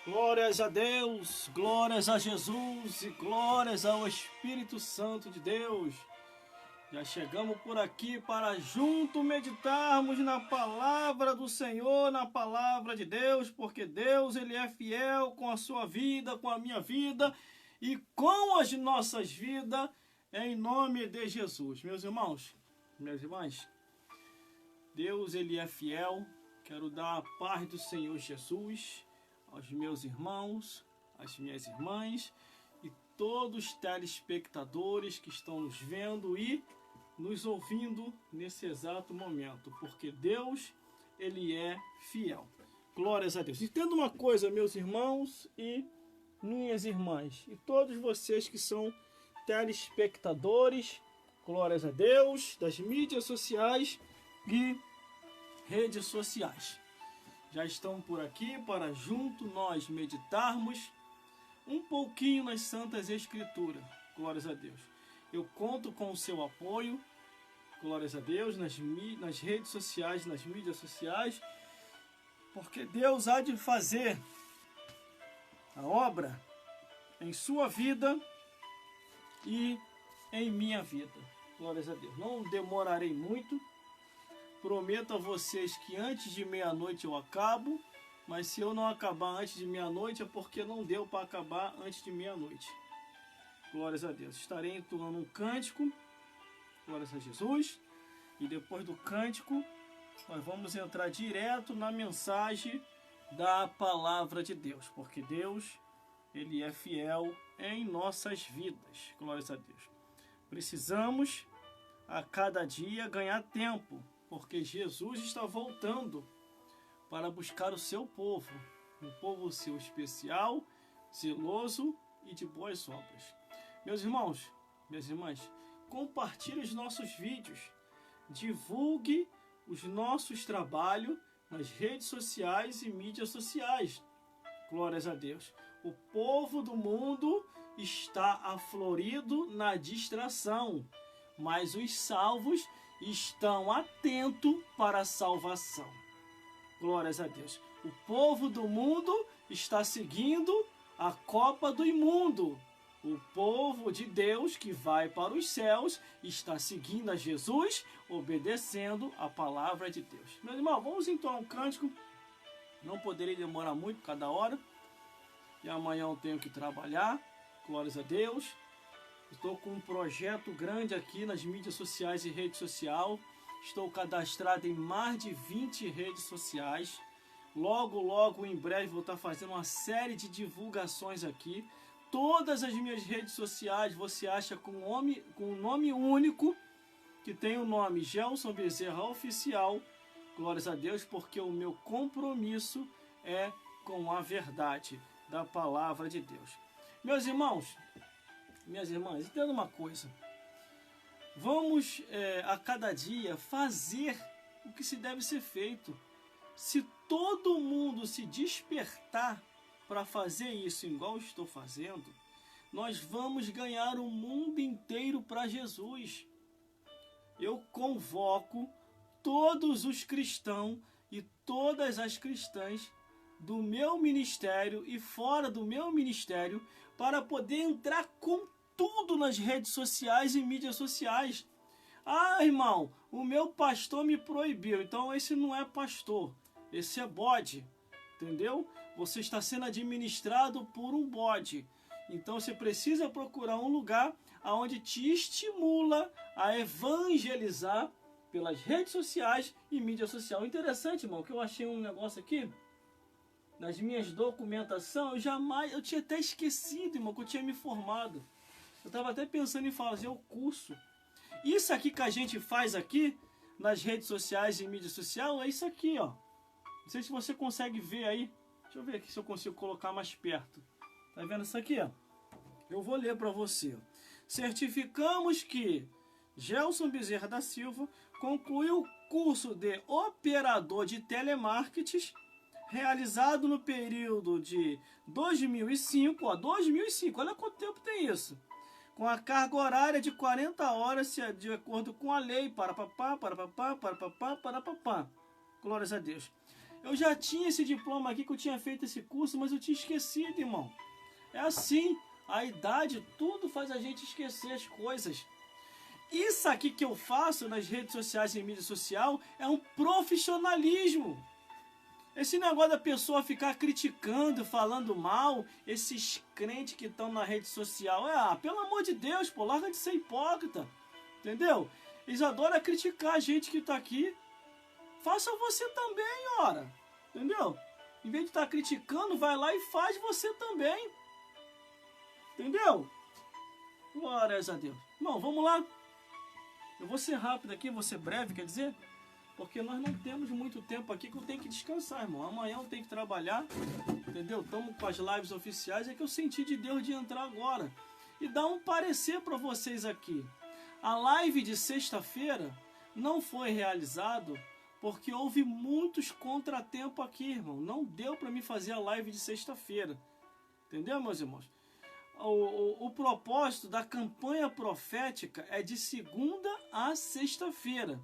Glórias a Deus, glórias a Jesus e glórias ao Espírito Santo de Deus. Já chegamos por aqui para junto meditarmos na palavra do Senhor, na palavra de Deus, porque Deus ele é fiel com a sua vida, com a minha vida e com as nossas vidas, em nome de Jesus. Meus irmãos, minhas irmãs, Deus ele é fiel. Quero dar a paz do Senhor Jesus aos meus irmãos, às minhas irmãs e todos os telespectadores que estão nos vendo e nos ouvindo nesse exato momento, porque Deus, ele é fiel. Glórias a Deus. Entenda uma coisa, meus irmãos e minhas irmãs, e todos vocês que são telespectadores, glórias a Deus, das mídias sociais e redes sociais. Já estão por aqui para junto nós meditarmos um pouquinho nas Santas Escrituras. Glórias a Deus. Eu conto com o seu apoio, glórias a Deus, nas redes sociais, nas mídias sociais, porque Deus há de fazer a obra em sua vida e em minha vida. Glórias a Deus. Não demorarei muito. Prometo a vocês que antes de meia-noite eu acabo, mas se eu não acabar antes de meia-noite é porque não deu para acabar antes de meia-noite. Glórias a Deus. Estarei entoando um cântico, glórias a Jesus, e depois do cântico nós vamos entrar direto na mensagem da palavra de Deus, porque Deus, ele é fiel em nossas vidas. Glórias a Deus. Precisamos a cada dia ganhar tempo, porque Jesus está voltando para buscar o seu povo, um povo seu especial, zeloso e de boas obras. Meus irmãos, minhas irmãs, compartilhe os nossos vídeos, divulgue os nossos trabalhos nas redes sociais e mídias sociais. Glórias a Deus. O povo do mundo está aflorido na distração, mas os salvos estão atentos para a salvação. Glórias a Deus. O povo do mundo está seguindo a copa do imundo. O povo de Deus que vai para os céus está seguindo a Jesus, obedecendo a palavra de Deus. Meus irmãos, vamos entoar um cântico. Não poderei demorar muito cada hora. E amanhã eu tenho que trabalhar. Glórias a Deus. Estou com um projeto grande aqui nas mídias sociais e rede social. Estou cadastrado em mais de 20 redes sociais. Logo, em breve, vou estar fazendo uma série de divulgações aqui. Todas as minhas redes sociais você acha com um nome único, que tem o nome Gelson Bezerra Oficial. Glórias a Deus, porque o meu compromisso é com a verdade da palavra de Deus. Meus irmãos, minhas irmãs, entenda uma coisa. Vamos a cada dia fazer o que se deve ser feito. Se todo mundo se despertar para fazer isso igual eu estou fazendo, nós vamos ganhar o mundo inteiro para Jesus. Eu convoco todos os cristãos e todas as cristãs do meu ministério e fora do meu ministério para poder entrar com tudo nas redes sociais e mídias sociais. Ah, irmão, o meu pastor me proibiu, então esse não é pastor, esse é bode, entendeu? Você está sendo administrado por um bode, então você precisa procurar um lugar onde te estimula a evangelizar pelas redes sociais e mídia social. Interessante, irmão, que eu achei um negócio aqui nas minhas documentações, eu tinha até esquecido, irmão, que eu tinha me formado. Eu estava até pensando em fazer o curso. Isso aqui que a gente faz aqui nas redes sociais e mídia social é isso aqui, ó. Não sei se você consegue ver aí. Deixa eu ver aqui se eu consigo colocar mais perto. Tá vendo isso aqui, ó? Eu vou ler para você. Certificamos que Gelson Bezerra da Silva concluiu o curso de operador de telemarketing realizado no período de 2005, olha quanto tempo tem isso, com a carga horária de 40 horas, de acordo com a lei, para papá. Glórias a Deus. Eu já tinha esse diploma aqui, que eu tinha feito esse curso, mas eu tinha esquecido, irmão. É assim, a idade, tudo faz a gente esquecer as coisas. Isso aqui que eu faço nas redes sociais e em mídia social é um profissionalismo. Esse negócio da pessoa ficar criticando, falando mal, esses crentes que estão na rede social, pelo amor de Deus, pô, larga de ser hipócrita, entendeu? Eles adoram criticar a gente que está aqui. Faça você também, ora, entendeu? Em vez de estar criticando, vai lá e faz você também, entendeu? Glórias a Deus. Irmão, vamos lá. Eu vou ser rápido aqui, vou ser breve, quer dizer, porque nós não temos muito tempo aqui, que eu tenho que descansar, irmão. Amanhã eu tenho que trabalhar, entendeu? Estamos com as lives oficiais, é que eu senti de Deus de entrar agora e dar um parecer para vocês aqui. A live de sexta-feira não foi realizado porque houve muitos contratempos aqui, irmão. Não deu para mim fazer a live de sexta-feira, entendeu, meus irmãos? O propósito da campanha profética é de segunda a sexta-feira,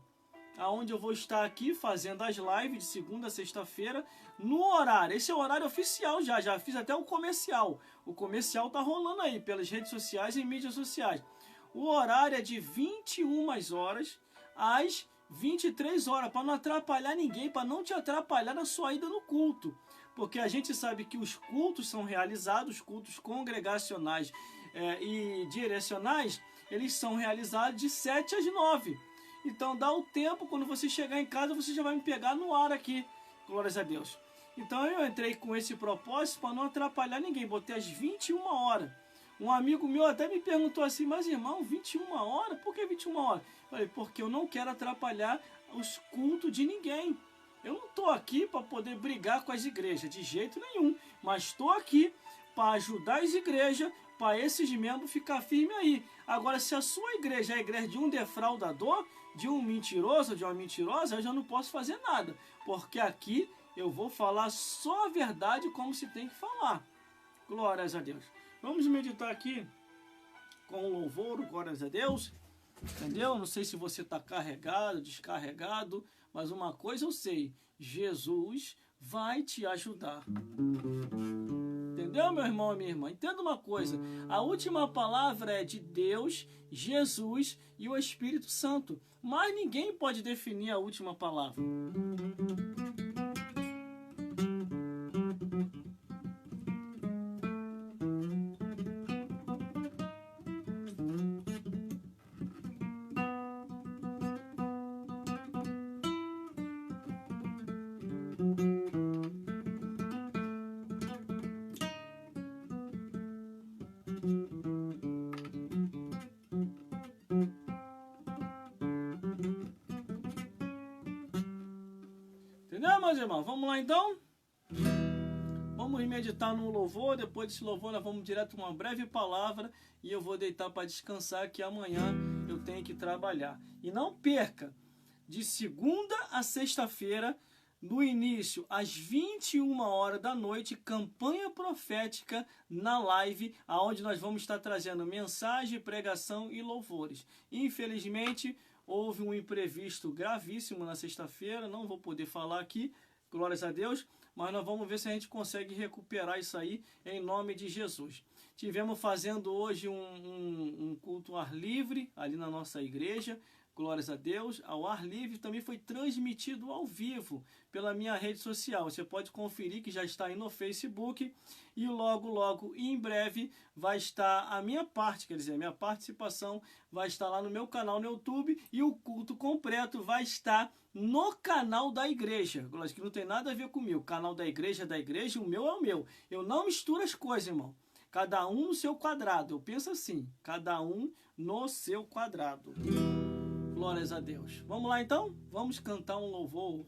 aonde eu vou estar aqui fazendo as lives de segunda a sexta-feira no horário. Esse é o horário oficial já fiz até o comercial. O comercial tá rolando aí pelas redes sociais e mídias sociais. O horário é de 21 horas às 23 horas, para não atrapalhar ninguém, para não te atrapalhar na sua ida no culto. Porque a gente sabe que os cultos são realizados, cultos congregacionais e direcionais, eles são realizados de 7 às 9. Então dá o tempo, quando você chegar em casa, você já vai me pegar no ar aqui. Glórias a Deus. Então eu entrei com esse propósito para não atrapalhar ninguém, botei às 21 horas. Um amigo meu até me perguntou assim, mas irmão, 21 horas? Por que 21 horas? Eu falei, porque eu não quero atrapalhar os cultos de ninguém. Eu não estou aqui para poder brigar com as igrejas, de jeito nenhum. Mas estou aqui para ajudar as igrejas, para esses membros ficar firme aí. Agora, se a sua igreja é a igreja de um defraudador, de um mentiroso, de uma mentirosa, eu já não posso fazer nada. Porque aqui eu vou falar só a verdade como se tem que falar. Glórias a Deus. Vamos meditar aqui com o louvor, glórias a Deus. Entendeu? Não sei se você está carregado, descarregado, mas uma coisa eu sei, Jesus vai te ajudar. Entendeu, meu irmão e minha irmã? Entenda uma coisa, a última palavra é de Deus, Jesus e o Espírito Santo, mas ninguém pode definir a última palavra. Entendeu, meus irmãos? Vamos lá então? Vamos meditar no louvor. Depois desse louvor nós vamos direto uma breve palavra e eu vou deitar para descansar, que amanhã eu tenho que trabalhar. E não perca, de segunda a sexta-feira, no início, às 21 horas da noite, campanha profética na live, aonde nós vamos estar trazendo mensagem, pregação e louvores. Infelizmente, houve um imprevisto gravíssimo na sexta-feira, não vou poder falar aqui, glórias a Deus, mas nós vamos ver se a gente consegue recuperar isso aí em nome de Jesus. Tivemos fazendo hoje um culto ao ar livre ali na nossa igreja, glórias a Deus. Ao ar livre também foi transmitido ao vivo pela minha rede social. Você pode conferir que já está aí no Facebook e logo em breve vai estar a minha parte, quer dizer, a minha participação vai estar lá no meu canal no YouTube e o culto completo vai estar no canal da igreja. Que não tem nada a ver comigo. O canal da igreja, o meu é o meu. Eu não misturo as coisas, irmão. Cada um no seu quadrado. Eu penso assim, cada um no seu quadrado. Glórias a Deus. Vamos lá então? Vamos cantar um louvor.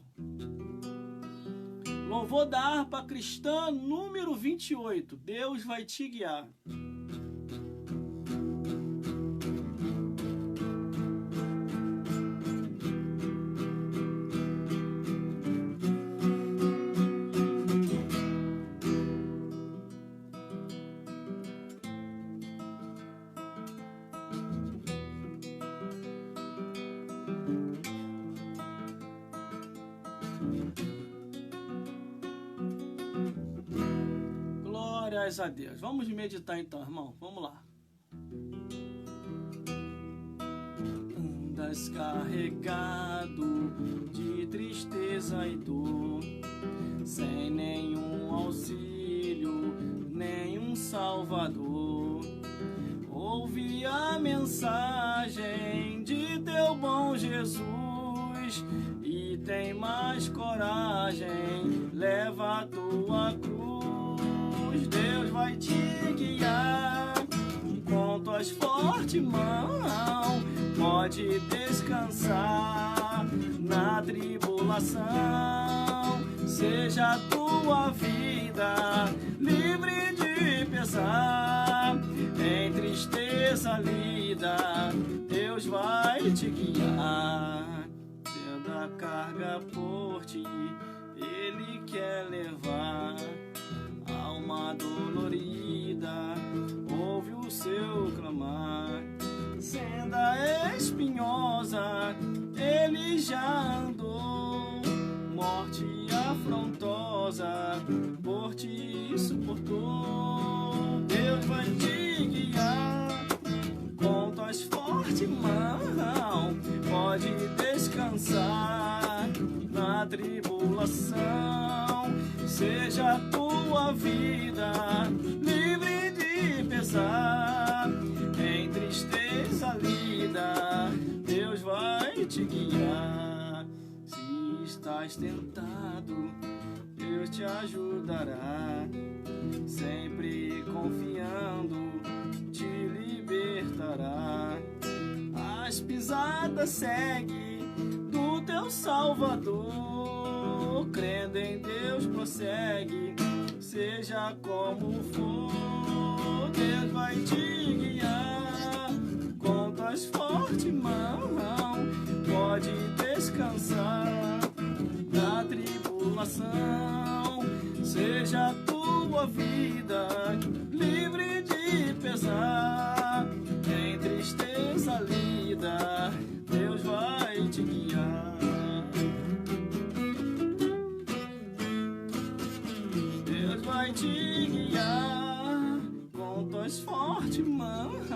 Louvor da harpa cristã, número 28. Deus vai te guiar. Glórias a Deus. Vamos meditar então, irmão. Vamos lá. Andas carregado de tristeza e dor, sem nenhum auxílio, nenhum salvador. Ouve a mensagem de teu bom Jesus e tem mais coragem, leva a tua cruz. Deus vai te guiar com tuas fortes mãos, pode descansar na tribulação. Seja a tua vida livre de pesar, em tristeza lida, Deus vai te guiar. Tendo a carga por ti, Ele quer levar. Alma dolorida, ouve o seu clamar. Senda espinhosa, Ele já andou. Morte afrontosa, por ti suportou. Deus vai te guiar com tuas fortes mãos, pode descansar na tribulação. Seja a tua vida livre de pesar, em tristeza lida, Deus vai te guiar. Se estás tentado, Deus te ajudará, sempre confiando, te libertará. As pisadas segue do teu Salvador, crendo em Deus prossegue, seja como for. Deus vai te guiar com tuas fortes mãos, pode descansar na tribulação. Seja a tua vida livre de pesar, em tristeza lida, Deus vai te guiar. Deus vai te guiar com tuas fortes mãos,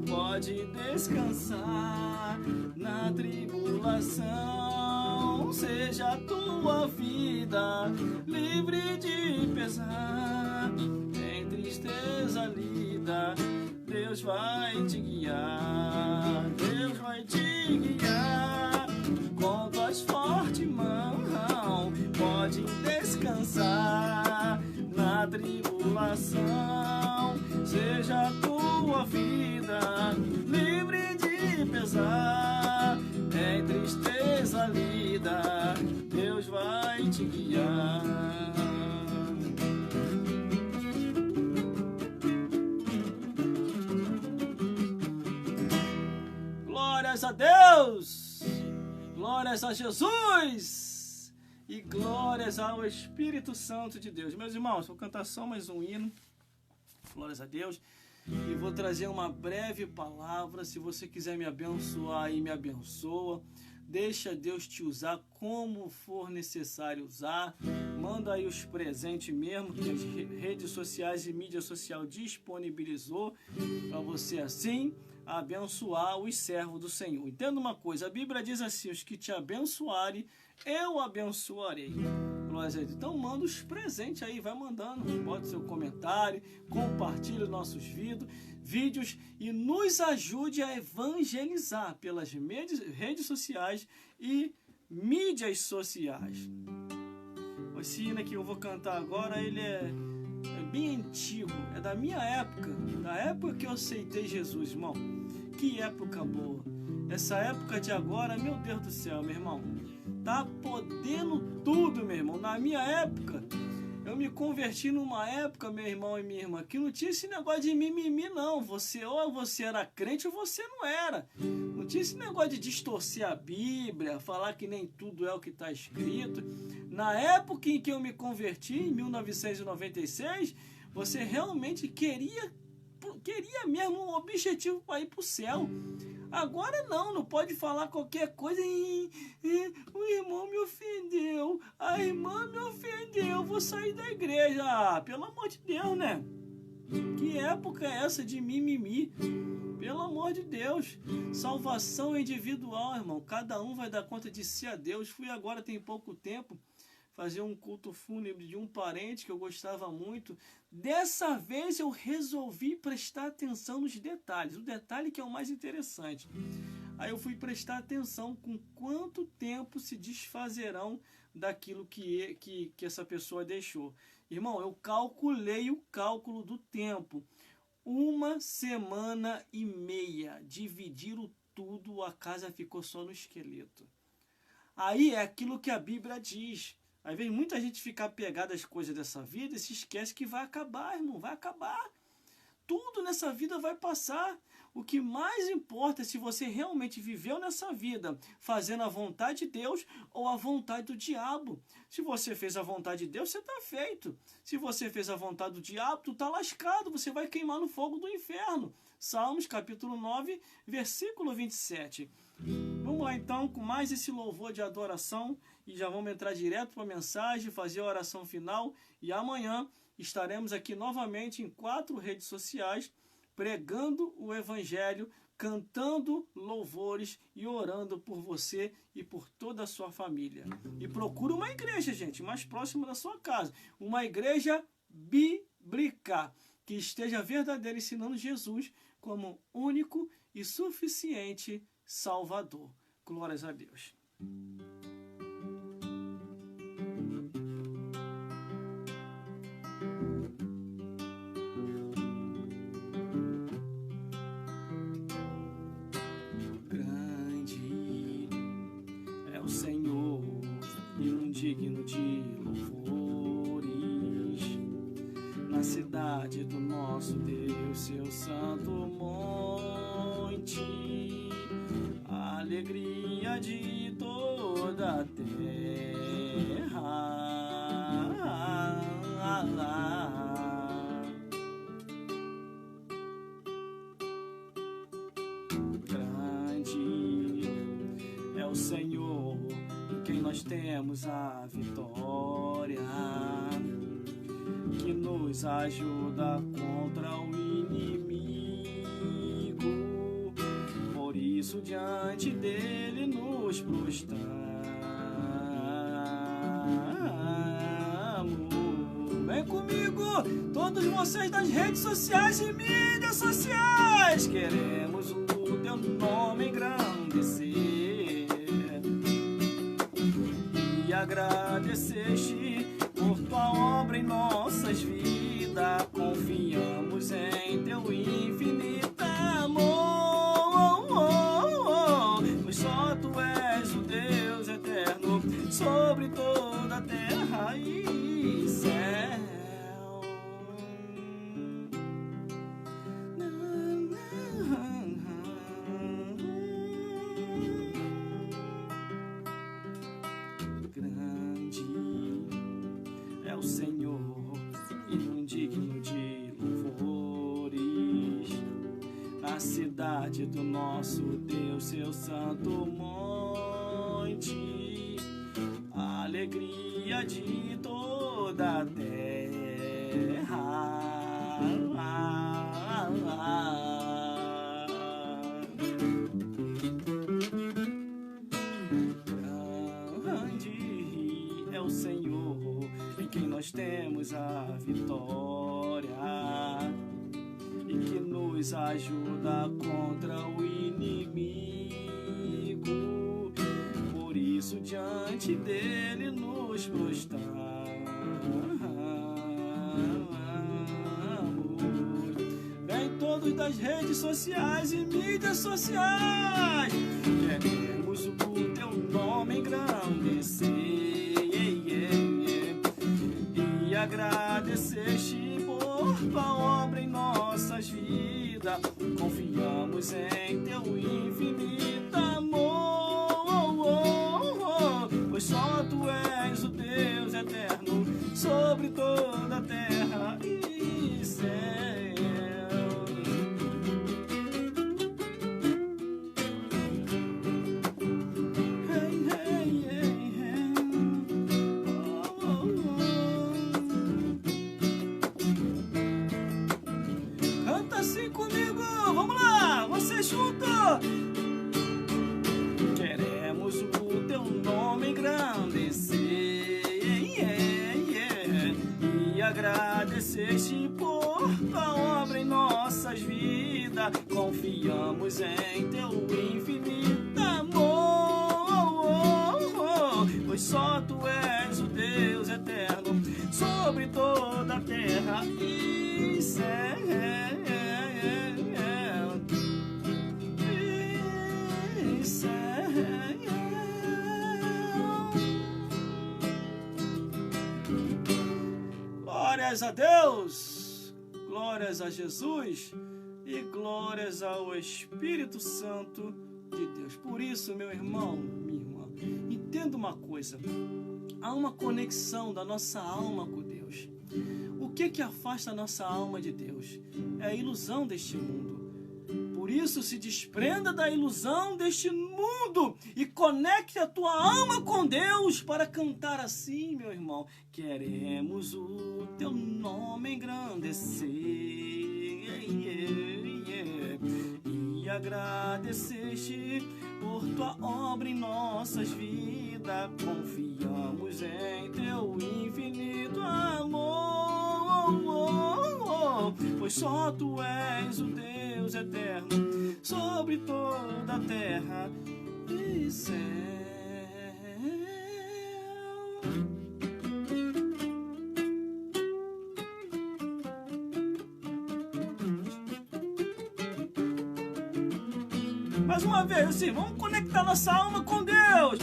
pode descansar na tribulação. Seja a tua vida livre de pesar, em tristeza lida, Deus vai te guiar. Deus vai te guiar com tuas fortes mãos, pode descansar na tribulação. Seja a tua vida livre de pesar, em tristeza lida, Deus vai te guiar. Glórias a Deus, glórias a Jesus e glórias ao Espírito Santo de Deus. Meus irmãos, vou cantar só mais um hino, glórias a Deus, e vou trazer uma breve palavra. Se você quiser me abençoar aí, me abençoa. Deixa Deus te usar como for necessário usar. Manda aí os presentes mesmo que as redes sociais e mídia social disponibilizou para você assim abençoar os servos do Senhor. Entenda uma coisa, a Bíblia diz assim: os que te abençoarem, eu abençoarei. Então manda os presentes aí, vai mandando, bota seu comentário, compartilha os nossos vídeos e nos ajude a evangelizar pelas redes sociais e mídias sociais. Esse hino que eu vou cantar agora, ele é bem antigo, é da minha época, da época que eu aceitei Jesus, irmão. Que época boa! Essa época de agora, meu Deus do céu, meu irmão, tá podendo tudo, meu irmão. Na minha época, eu me converti numa época, meu irmão e minha irmã, que não tinha esse negócio de mimimi, não. Ou você era crente ou você não era. Não tinha esse negócio de distorcer a Bíblia, falar que nem tudo é o que está escrito. Na época em que eu me converti, em 1996, você realmente queria mesmo um objetivo para ir para o céu. Agora não pode falar qualquer coisa. O irmão me ofendeu, a irmã me ofendeu, vou sair da igreja. Ah, pelo amor de Deus, né? Que época é essa de mimimi? Pelo amor de Deus. Salvação individual, irmão. Cada um vai dar conta de si a Deus. Fui agora, tem pouco tempo, fazer um culto fúnebre de um parente que eu gostava muito. Dessa vez eu resolvi prestar atenção nos detalhes. O detalhe que é o mais interessante. Aí eu fui prestar atenção com quanto tempo se desfazerão daquilo que essa pessoa deixou. Irmão, eu calculei o cálculo do tempo. 1 semana e meia. Dividiram tudo, a casa ficou só no esqueleto. Aí é aquilo que a Bíblia diz. Às vezes muita gente fica apegada às coisas dessa vida e se esquece que vai acabar, irmão, vai acabar. Tudo nessa vida vai passar. O que mais importa é se você realmente viveu nessa vida fazendo a vontade de Deus ou a vontade do diabo. Se você fez a vontade de Deus, você está feito. Se você fez a vontade do diabo, tu está lascado, você vai queimar no fogo do inferno. Salmos capítulo 9, versículo 27. Vamos lá então com mais esse louvor de adoração e já vamos entrar direto para a mensagem, fazer a oração final e amanhã estaremos aqui novamente em 4 redes sociais pregando o evangelho, cantando louvores e orando por você e por toda a sua família. E procura uma igreja, gente, mais próxima da sua casa, uma igreja bíblica que esteja verdadeira ensinando Jesus como único e suficiente Salvador. Glórias a Deus. Grande é o Senhor e um digno de louvores na cidade do nosso Deus, seu santo monte. Alegria de toda a terra. Grande é o Senhor, em quem nós temos a vitória, que nos ajuda contra o inimigo. Por isso diante dele nos prostramos. Vem comigo, todos vocês das redes sociais e mídias sociais. Queremos o teu nome engrandecer e agradecer-te por tua obra em nossas vidas. Confiamos em teu infinito amor, pois só tu és o Deus eterno sobre toda a terra e céu. Grande é o Senhor e um digno de louvores na cidade do nosso Deus, seu santo monte. Alegria de toda a terra. Grande é o Senhor, em quem nós temos a vitória e que nos ajuda contra o inimigo. Por isso diante dele nos prostramos. Vem todos das redes sociais e mídias sociais. Queremos o teu nome engrandecer e agradecer-te por tua obra em nossas vidas. Confiamos em teu infinito amor, pois só tu és o Deus eterno sobre toda a terra e céu. estabeleceste por tua obra em nossas vidas. Confiamos em teu infinito amor, pois só tu és o Deus eterno sobre toda a terra e céu. Glórias a Deus, glórias a Jesus e glórias ao Espírito Santo de Deus. Por isso, meu irmão, minha irmã, entenda uma coisa: há uma conexão da nossa alma com Deus. O que afasta a nossa alma de Deus? É a ilusão deste mundo. Por isso, se desprenda da ilusão deste mundo e conecte a tua alma com Deus para cantar assim, meu irmão. Queremos o teu nome engrandecer e agradecer-te por tua obra em nossas vidas. Confiamos em teu infinito amor, pois só tu és o Deus eterno sobre toda a terra e céu. Mais uma vez, assim, vamos conectar nossa alma com Deus.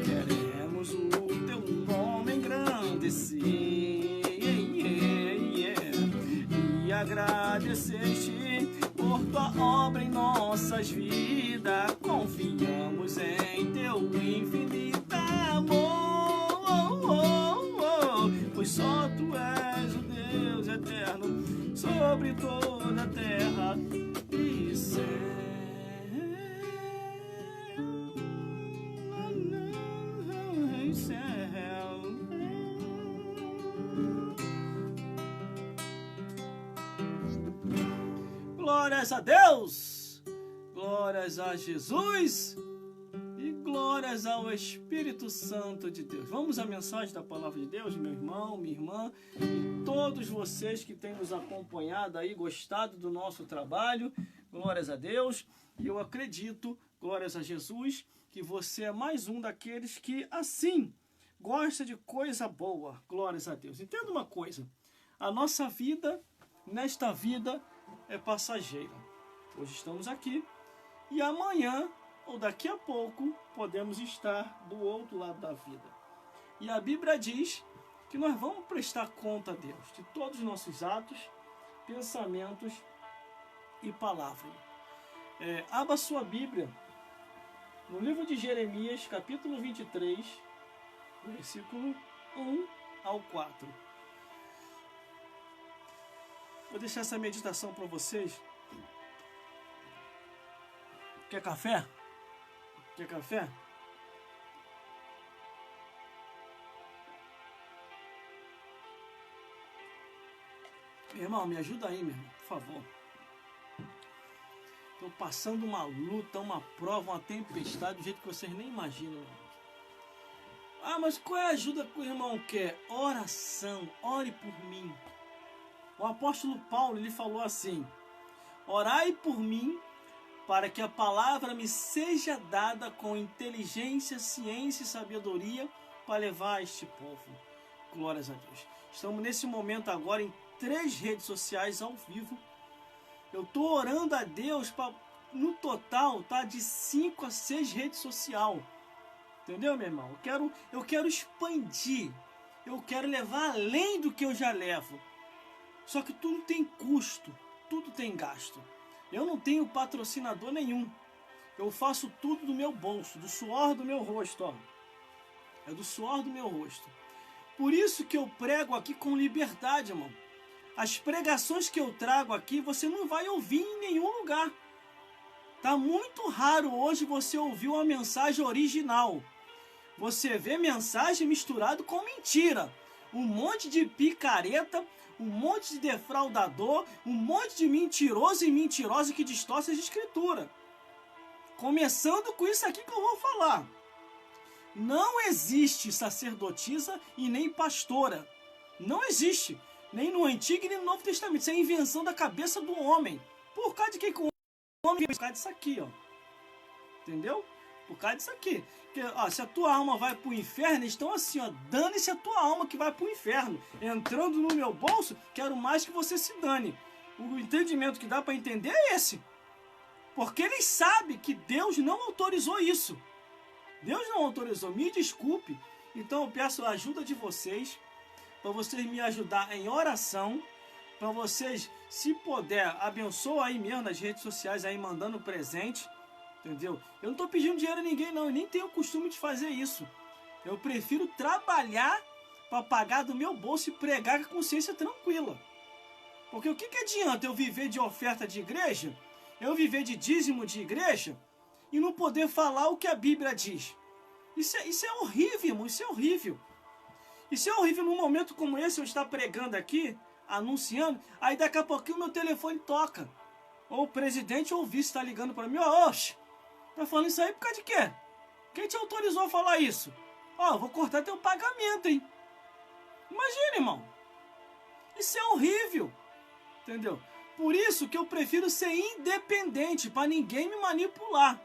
Queremos o teu nome engrandecer e agradecer-te por tua obra em nossas vidas. Confiamos em teu infinito amor, pois só tu és o Deus eterno sobre toda a terra e céu. Glórias a Deus, glórias a Jesus e glórias ao Espírito Santo de Deus. Vamos à mensagem da palavra de Deus, meu irmão, minha irmã e todos vocês que têm nos acompanhado aí, gostado do nosso trabalho. Glórias a Deus. E eu acredito, glórias a Jesus, que você é mais um daqueles que, assim, gosta de coisa boa. Glórias a Deus. Entenda uma coisa: a nossa vida, nesta vida, é passageira. Hoje estamos aqui e amanhã, ou daqui a pouco, podemos estar do outro lado da vida. E a Bíblia diz que nós vamos prestar conta a Deus de todos os nossos atos, pensamentos e palavras. Abra sua Bíblia no livro de Jeremias, capítulo 23, versículo 1 ao 4. Vou deixar essa meditação para vocês. Quer café? Quer café? Meu irmão, me ajuda aí, meu irmão, por favor. Estou passando uma luta, uma prova, uma tempestade, do jeito que vocês nem imaginam. Ah, mas qual é a ajuda que o irmão quer? Oração, ore por mim. O apóstolo Paulo, ele falou assim: orai por mim para que a palavra me seja dada com inteligência, ciência e sabedoria para levar a este povo. Glórias a Deus. Estamos nesse momento agora em 3 redes sociais ao vivo. Eu estou orando a Deus para, no total, tá, de 5 a 6 redes sociais. Entendeu, meu irmão? Eu quero expandir. Eu quero levar além do que eu já levo. Só que tudo tem custo, tudo tem gasto. Eu não tenho patrocinador nenhum. Eu faço tudo do meu bolso, do suor do meu rosto, ó. É do suor do meu rosto. Por isso que eu prego aqui com liberdade, irmão. As pregações que eu trago aqui, você não vai ouvir em nenhum lugar. Tá muito raro hoje você ouvir uma mensagem original. Você vê mensagem misturado com mentira. Um monte de picareta, um monte de defraudador, um monte de mentiroso e mentirosa que distorce as escrituras. Começando com isso aqui que eu vou falar. Não existe sacerdotisa e nem pastora. Não existe. Nem no Antigo e nem no Novo Testamento. Isso é invenção da cabeça do homem. Por causa de que o homem? Por causa disso aqui, ó. Entendeu? Por causa disso aqui. Porque, ó, se a tua alma vai pro inferno, eles estão assim, ó. Dane-se a tua alma que vai pro inferno. Entrando no meu bolso, quero mais que você se dane. O entendimento que dá para entender é esse. Porque eles sabem que Deus não autorizou isso. Deus não autorizou. Me desculpe. Então eu peço a ajuda de vocês, para vocês me ajudar em oração, para vocês, se puder, abençoa aí mesmo nas redes sociais, aí mandando presente, entendeu? Eu não estou pedindo dinheiro a ninguém não, eu nem tenho o costume de fazer isso. Eu prefiro trabalhar para pagar do meu bolso e pregar com a consciência tranquila. Porque o que adianta eu viver de oferta de igreja, eu viver de dízimo de igreja, e não poder falar o que a Bíblia diz? Isso é horrível, irmão, isso é horrível. Isso é horrível num momento como esse, eu estar pregando aqui, anunciando, aí daqui a pouquinho o meu telefone toca. Ou o presidente ou o vice está ligando para mim, ó, oxe, tá falando isso aí por causa de quê? Quem te autorizou a falar isso? Ó, eu vou cortar teu pagamento, hein? Imagina, irmão. Isso é horrível, entendeu? Por isso que eu prefiro ser independente, para ninguém me manipular.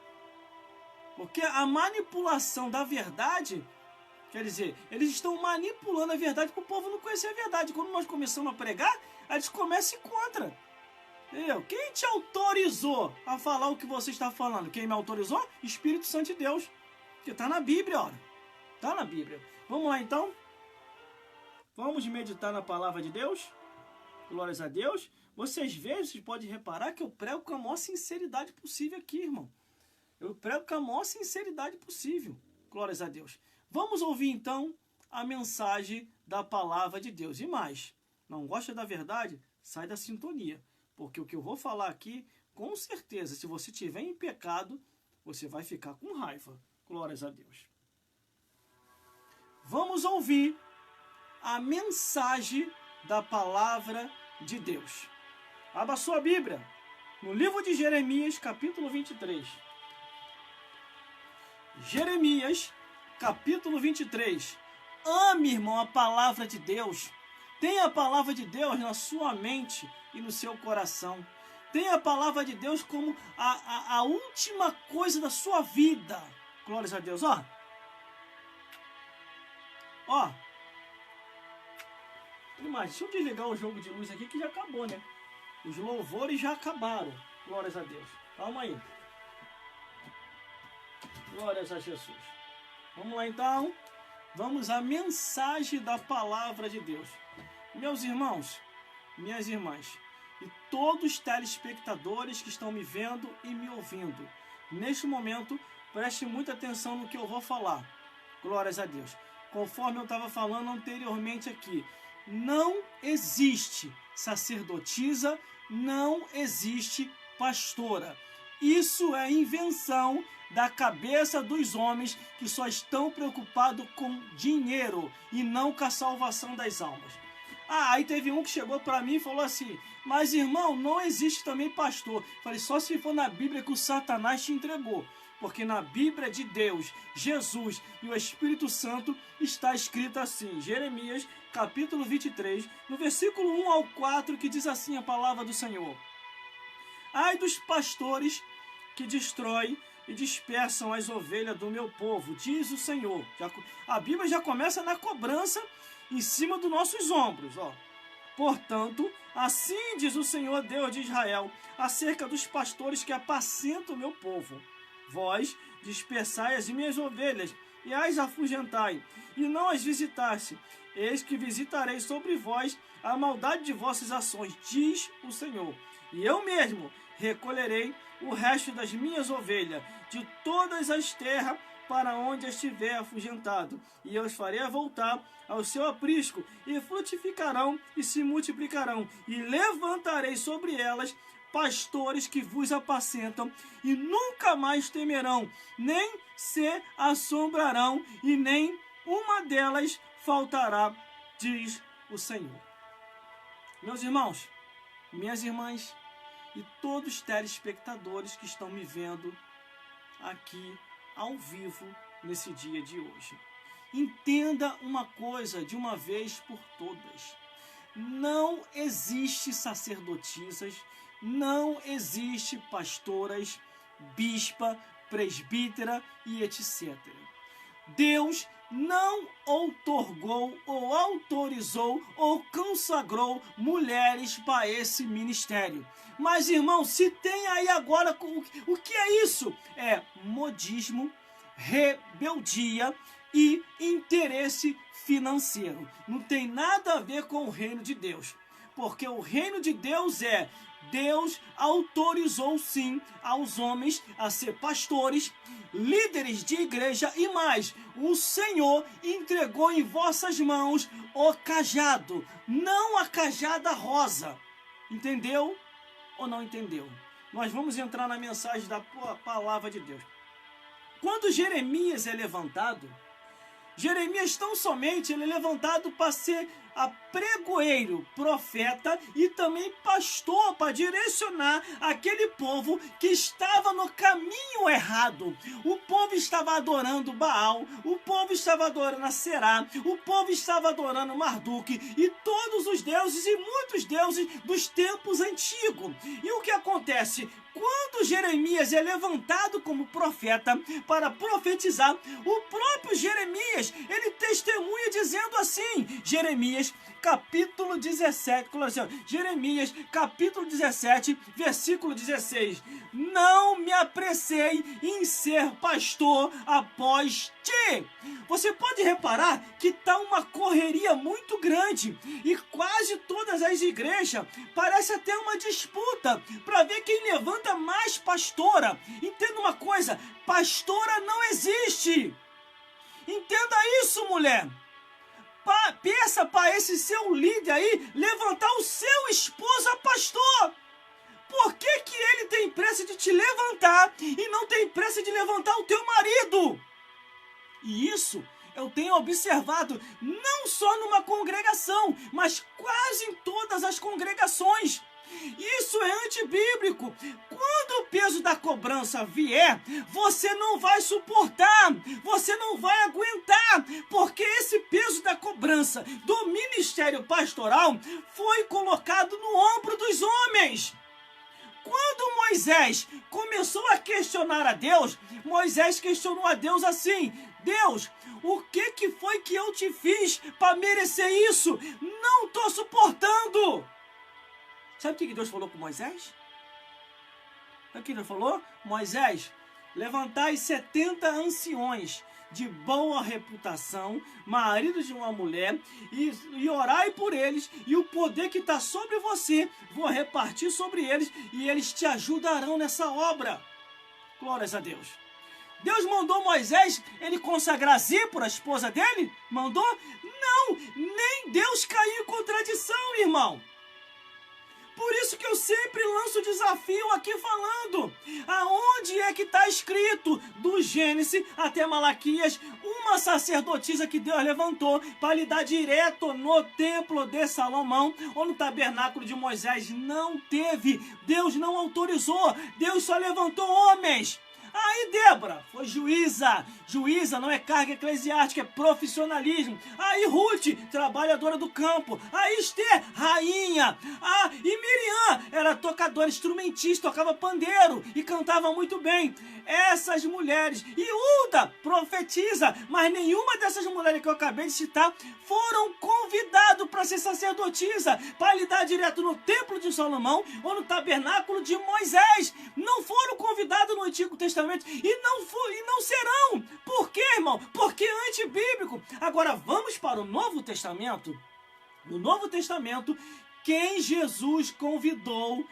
Porque a manipulação da verdade... Quer dizer, eles estão manipulando a verdade para o povo não conhecer a verdade. Quando nós começamos a pregar, eles começam e contra. Entendeu? Quem te autorizou a falar o que você está falando? Quem me autorizou? Espírito Santo de Deus. Porque está na Bíblia, olha. Está na Bíblia. Vamos lá então? Vamos meditar na palavra de Deus? Glórias a Deus. Vocês podem reparar que eu prego com a maior sinceridade possível aqui, irmão. Eu prego com a maior sinceridade possível. Glórias a Deus. Vamos ouvir então a mensagem da palavra de Deus. E mais, não gosta da verdade? Sai da sintonia. Porque o que eu vou falar aqui, com certeza, se você estiver em pecado, você vai ficar com raiva. Glórias a Deus. Vamos ouvir a mensagem da palavra de Deus. Abra sua Bíblia no livro de Jeremias, capítulo 23. Jeremias, capítulo 23. Ame, irmão, a palavra de Deus. Tenha a palavra de Deus na sua mente e no seu coração. Tenha a palavra de Deus como a última coisa da sua vida. Glórias a Deus. Ó. Mas deixa eu desligar o jogo de luz aqui que já acabou, né? Os louvores já acabaram. Glórias a Deus. Calma aí. Glórias a Jesus. Vamos lá então. Vamos à mensagem da palavra de Deus. Meus irmãos, minhas irmãs, e todos os telespectadores que estão me vendo e me ouvindo, neste momento, preste muita atenção no que eu vou falar. Glórias a Deus. Conforme eu estava falando anteriormente aqui, não existe sacerdotisa, não existe pastora. Isso é invenção da cabeça dos homens que só estão preocupados com dinheiro e não com a salvação das almas. Aí teve um que chegou para mim e falou assim, mas irmão, não existe também pastor. Falei, só se for na Bíblia que o Satanás te entregou. Porque na Bíblia de Deus, Jesus e o Espírito Santo está escrito assim, Jeremias capítulo 23, no versículo 1 ao 4, que diz assim a palavra do Senhor. Ai dos pastores que destroem e dispersam as ovelhas do meu povo, diz o Senhor. A Bíblia já começa na cobrança em cima dos nossos ombros. Portanto, assim diz o Senhor Deus de Israel, acerca dos pastores que apacentam o meu povo. Vós dispersai as minhas ovelhas e as afugentai, e não as visitaste. Eis que visitarei sobre vós a maldade de vossas ações, diz o Senhor. E eu mesmo recolherei o resto das minhas ovelhas de todas as terras para onde estiver afugentado, e eu os farei voltar ao seu aprisco, e frutificarão e se multiplicarão, e levantarei sobre elas pastores que vos apacentam, e nunca mais temerão, nem se assombrarão, e nem uma delas faltará, diz o Senhor. Meus irmãos, minhas irmãs, e todos os telespectadores que estão me vendo aqui ao vivo nesse dia de hoje. Entenda uma coisa de uma vez por todas. não existe sacerdotisas, não existe pastoras, bispa, presbítera e etc. Deus não outorgou ou autorizou ou consagrou mulheres para esse ministério. Mas, irmão, se tem aí agora, o que é isso? É modismo, rebeldia e interesse financeiro. Não tem nada a ver com o reino de Deus. Porque o reino de Deus Deus autorizou sim aos homens a ser pastores, líderes de igreja e mais. O Senhor entregou em vossas mãos o cajado, não a cajada rosa. Entendeu ou não entendeu? Nós vamos entrar na mensagem da palavra de Deus. Quando Jeremias é levantado, Jeremias tão somente ele é levantado para ser pregoeiro, profeta e também pastor para direcionar aquele povo que estava no caminho errado. O povo estava adorando Baal, o povo estava adorando Aserá, o povo estava adorando Marduk e todos os deuses e muitos deuses dos tempos antigos. E o que acontece? Quando Jeremias é levantado como profeta para profetizar, o próprio Jeremias, ele testemunha dizendo assim, Jeremias capítulo 17, Jeremias capítulo 17, versículo 16, não me apressei em ser pastor após ti. Você pode reparar que está uma correria muito grande e quase todas as igrejas parece até uma disputa para ver quem levanta mais pastora. Entenda uma coisa, pastora não existe. Entenda isso, mulher. Peça para esse seu líder aí levantar o seu esposo a pastor. Por que ele tem pressa de te levantar e não tem pressa de levantar o teu marido? E isso eu tenho observado não só numa congregação, mas quase em todas as congregações. Isso é antibíblico. Quando o peso da cobrança vier, você não vai suportar, você não vai aguentar, porque esse peso da cobrança do ministério pastoral foi colocado no ombro dos homens. Quando Moisés começou a questionar a Deus, Moisés questionou a Deus assim: Deus, o que foi que eu te fiz para merecer isso? Não estou suportando. Sabe o que Deus falou com Moisés? Sabe o que Deus falou? Moisés, levantai 70 anciões de boa reputação, maridos de uma mulher, e orai por eles, e o poder que está sobre você, vou repartir sobre eles, e eles te ajudarão nessa obra. Glórias a Deus. Deus mandou Moisés, ele consagrar Zípora, a esposa dele? Mandou? Não, nem Deus caiu em contradição, irmão. Por isso que eu sempre lanço o desafio aqui falando, aonde é que está escrito, do Gênesis até Malaquias, uma sacerdotisa que Deus levantou para lidar direto no templo de Salomão ou no tabernáculo de Moisés? Não teve, Deus não autorizou, Deus só levantou homens. Aí Débora foi juíza, juíza não é carga eclesiástica, é profissionalismo. Aí Ruth, trabalhadora do campo. Aí Esther, rainha. E Miriam era tocadora, instrumentista, tocava pandeiro e cantava muito bem. Essas mulheres, e Uda profetiza, mas nenhuma dessas mulheres que eu acabei de citar foram convidados para ser sacerdotisa, para lidar direto no templo de Salomão ou no tabernáculo de Moisés. Não foram convidados no Antigo Testamento e não serão. Por quê, irmão? Porque é antibíblico. Agora vamos para o Novo Testamento. No Novo Testamento, quem Jesus convidou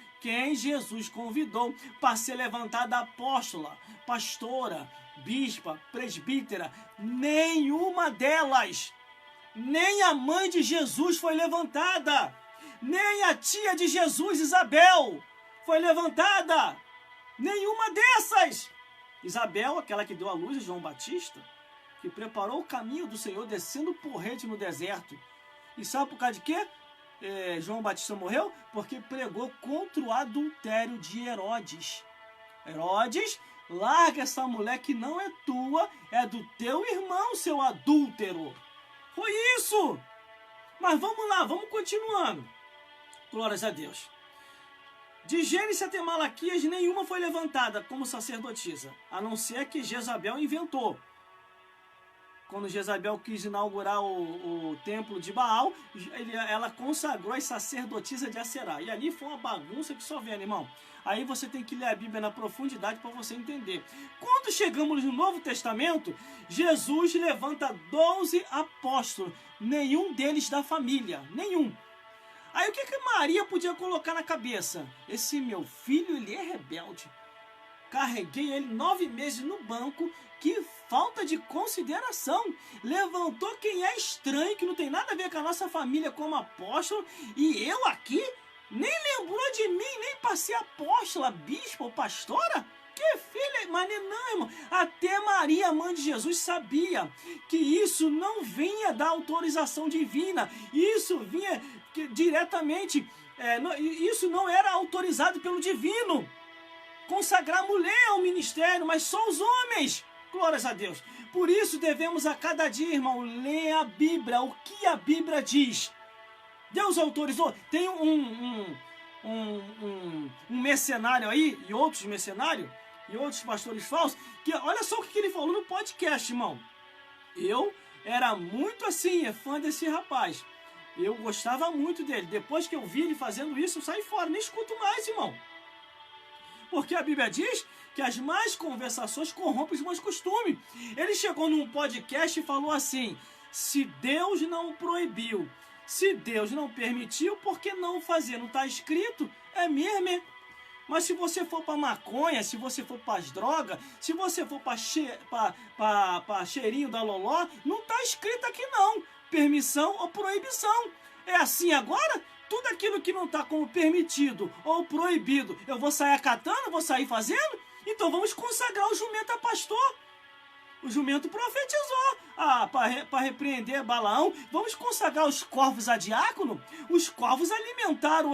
para ser levantada apóstola, pastora, bispa, presbítera, nenhuma delas, nem a mãe de Jesus foi levantada, nem a tia de Jesus, Isabel, foi levantada, nenhuma dessas. Isabel, aquela que deu à luz a João Batista, que preparou o caminho do Senhor descendo porrete no deserto. E sabe por causa de quê? João Batista morreu? Porque pregou contra o adultério de Herodes. Herodes, larga essa mulher que não é tua, é do teu irmão, seu adúltero. Foi isso. Mas vamos lá, vamos continuando. Glórias a Deus. De Gênesis até Malaquias, nenhuma foi levantada como sacerdotisa, a não ser que Jezabel inventou. Quando Jezabel quis inaugurar o templo de Baal, ela consagrou as sacerdotisas de Aserá. E ali foi uma bagunça que só vendo, irmão. Aí você tem que ler a Bíblia na profundidade para você entender. Quando chegamos no Novo Testamento, Jesus levanta 12 apóstolos, nenhum deles da família, nenhum. Aí o que Maria podia colocar na cabeça? Esse meu filho, ele é rebelde. Carreguei ele 9 meses no banco, que falta de consideração. Levantou quem é estranho, que não tem nada a ver com a nossa família como apóstolo, e eu aqui nem lembrou de mim, nem para ser apóstola, bispa ou pastora? Que filha, mas não, irmão. Até Maria, mãe de Jesus, sabia que isso não vinha da autorização divina, isso vinha diretamente, isso não era autorizado pelo divino. Consagrar a mulher ao ministério, mas só os homens. Glórias a Deus. Por isso devemos a cada dia, irmão, ler a Bíblia, o que a Bíblia diz. Deus autorizou. Tem um mercenário aí, e outros mercenários, e outros pastores falsos, que olha só o que ele falou no podcast, irmão. Eu era muito assim, fã desse rapaz. Eu gostava muito dele. Depois que eu vi ele fazendo isso, eu saí fora, nem escuto mais, irmão. Porque a Bíblia diz que as más conversações corrompem os bons costumes. Ele chegou num podcast e falou assim: se Deus não proibiu, se Deus não permitiu, por que não fazer? Não está escrito? É mesmo. Mas se você for para maconha, se você for para as drogas, se você for para cheirinho da loló, não está escrito aqui não. Permissão ou proibição. É assim agora? Tudo aquilo que não está como permitido ou proibido, eu vou sair acatando, vou sair fazendo? Então vamos consagrar o jumento a pastor. O jumento profetizou para repreender Balaão. Vamos consagrar os corvos a diácono. Os corvos alimentaram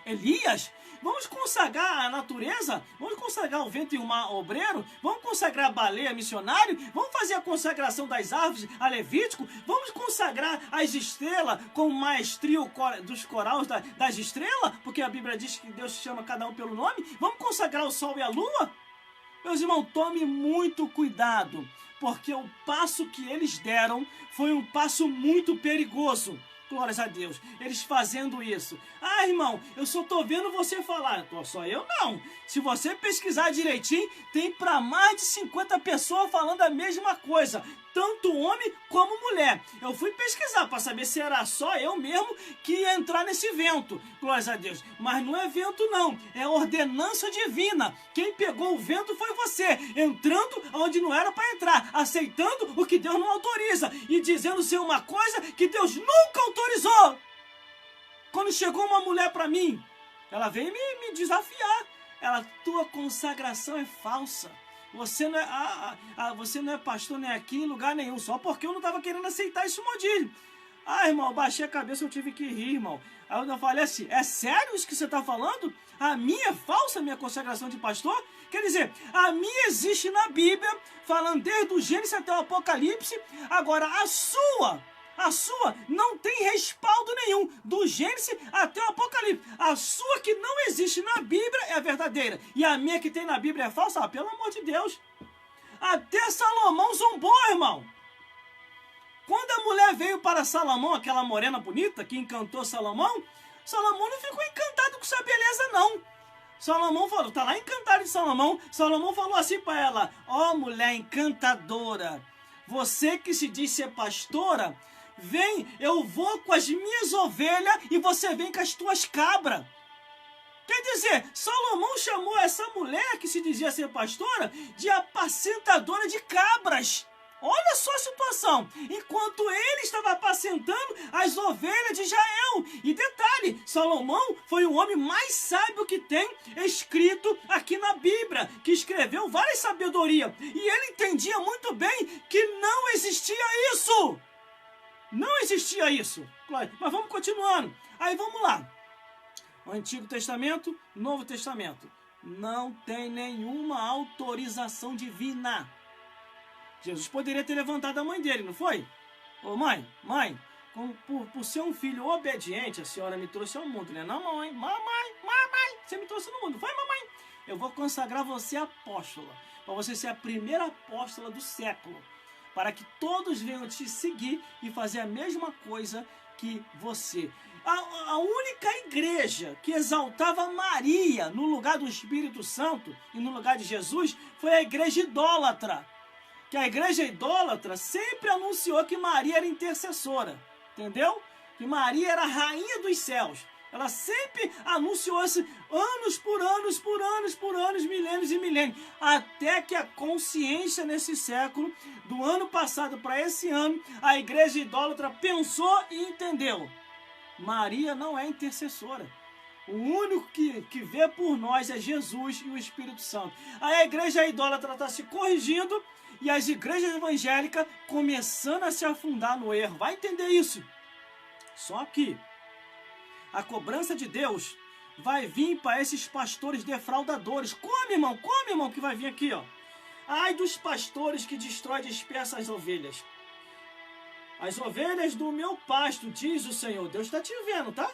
Elias. Vamos consagrar a natureza, vamos consagrar o vento e o mar obreiro, vamos consagrar a baleia missionário, vamos fazer a consagração das árvores a Levítico, vamos consagrar as estrelas com maestria dos corais das estrelas, porque a Bíblia diz que Deus chama cada um pelo nome, vamos consagrar o sol e a lua? Meus irmãos, tome muito cuidado, porque o passo que eles deram foi um passo muito perigoso. Glórias a Deus, eles fazendo isso. Ah, irmão, eu só tô vendo você falar. Só eu não. Se você pesquisar direitinho, tem para mais de 50 pessoas falando a mesma coisa. Tanto homem como mulher. Eu fui pesquisar para saber se era só eu mesmo que ia entrar nesse vento. Glórias a Deus. Mas não é vento não, é ordenança divina. Quem pegou o vento foi você, entrando onde não era para entrar, aceitando o que Deus não autoriza e dizendo ser uma coisa que Deus nunca autorizou. Quando chegou uma mulher para mim, ela veio me desafiar. Ela, tua consagração é falsa. Você não é pastor nem aqui em lugar nenhum, só porque eu não estava querendo aceitar esse modismo. Ah, irmão, eu baixei a cabeça, eu tive que rir, irmão. Aí eu falei assim, é sério isso que você está falando? A minha é falsa, a minha consagração de pastor? Quer dizer, a minha existe na Bíblia, falando desde o Gênesis até o Apocalipse. Agora, a sua não tem respaldo nenhum, do Gênesis até o Apocalipse. A sua que não existe na Bíblia é verdadeira, e a minha que tem na Bíblia é falsa? Ah, pelo amor de Deus. Até Salomão zombou, irmão. Quando a mulher veio para Salomão, aquela morena bonita que encantou Salomão, Salomão não ficou encantado com sua beleza, não. Salomão falou, tá lá encantado de Salomão. Salomão falou assim para ela: ó, mulher encantadora, você que se diz ser pastora, vem, eu vou com as minhas ovelhas e você vem com as tuas cabras. Quer dizer, Salomão chamou essa mulher que se dizia ser pastora de apacentadora de cabras. Olha só a situação. Enquanto ele estava apacentando as ovelhas de Israel. E detalhe, Salomão foi o homem mais sábio que tem escrito aqui na Bíblia, que escreveu várias sabedorias. E ele entendia muito bem que não existia isso. Não existia isso. Mas vamos continuando. Aí vamos lá. O Antigo Testamento, Novo Testamento. Não tem nenhuma autorização divina. Jesus poderia ter levantado a mãe dele, não foi? Ô mãe, por ser um filho obediente, a senhora me trouxe ao mundo, né? Não, mamãe, mamãe, você me trouxe no mundo. Vai, mamãe. Eu vou consagrar você apóstola, para você ser a primeira apóstola do século, para que todos venham te seguir e fazer a mesma coisa que você. A única igreja que exaltava Maria no lugar do Espírito Santo e no lugar de Jesus foi a igreja idólatra. Que a igreja idólatra sempre anunciou que Maria era intercessora, entendeu? Que Maria era a rainha dos céus. Ela sempre anunciou isso anos por anos, milênios e milênios, até que a consciência nesse século, do ano passado para esse ano, a igreja idólatra pensou e entendeu. Maria não é intercessora. O único que vê por nós é Jesus e o Espírito Santo. A igreja idólatra está se corrigindo e as igrejas evangélicas começando a se afundar no erro. Vai entender isso. Só que a cobrança de Deus vai vir para esses pastores defraudadores. Come, irmão, que vai vir aqui, ó. Ai dos pastores que destrói e dispersa as ovelhas. As ovelhas do meu pasto, diz o Senhor. Deus está te vendo, tá?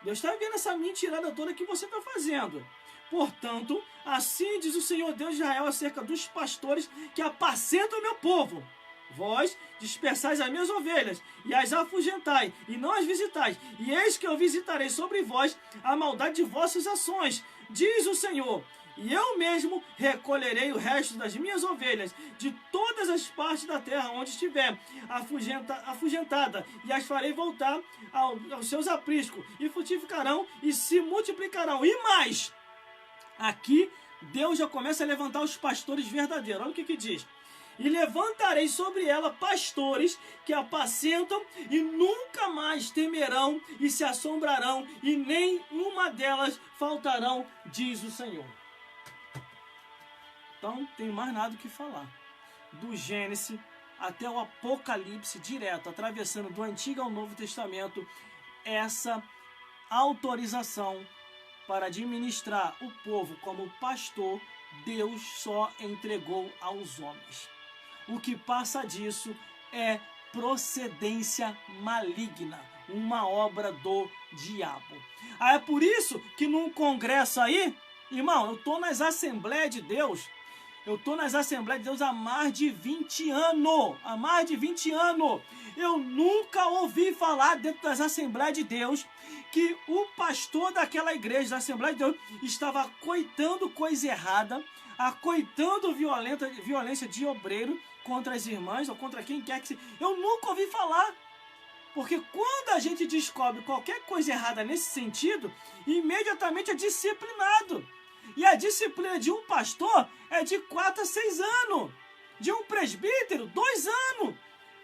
Deus está vendo essa mentirada toda que você está fazendo. Portanto, assim diz o Senhor Deus de Israel acerca dos pastores que apacentam o meu povo. Vós dispersais as minhas ovelhas, e as afugentai, e não as visitais. E eis que eu visitarei sobre vós a maldade de vossas ações, diz o Senhor. E eu mesmo recolherei o resto das minhas ovelhas de todas as partes da terra onde estiver afugentada, e as farei voltar aos seus apriscos, e frutificarão e se multiplicarão. E mais, aqui Deus já começa a levantar os pastores verdadeiros. Olha o que diz. E levantarei sobre ela pastores que apacentam e nunca mais temerão e se assombrarão, e nem uma delas faltarão, diz o Senhor. Então, não tem mais nada o que falar. Do Gênesis até o Apocalipse, direto, atravessando do Antigo ao Novo Testamento, essa autorização para administrar o povo como pastor, Deus só entregou aos homens. O que passa disso é procedência maligna, uma obra do diabo. É por isso que num congresso aí, irmão, eu estou nas Assembleias de Deus, há mais de 20 anos. Há mais de 20 anos. Eu nunca ouvi falar dentro das Assembleias de Deus que o pastor daquela igreja, da Assembleia de Deus, estava acoitando coisa errada, acoitando violência de obreiro contra as irmãs ou contra quem quer que seja. Eu nunca ouvi falar. Porque quando a gente descobre qualquer coisa errada nesse sentido, imediatamente é disciplinado. E a disciplina de um pastor é de 4 a 6 anos. De um presbítero, 2 anos.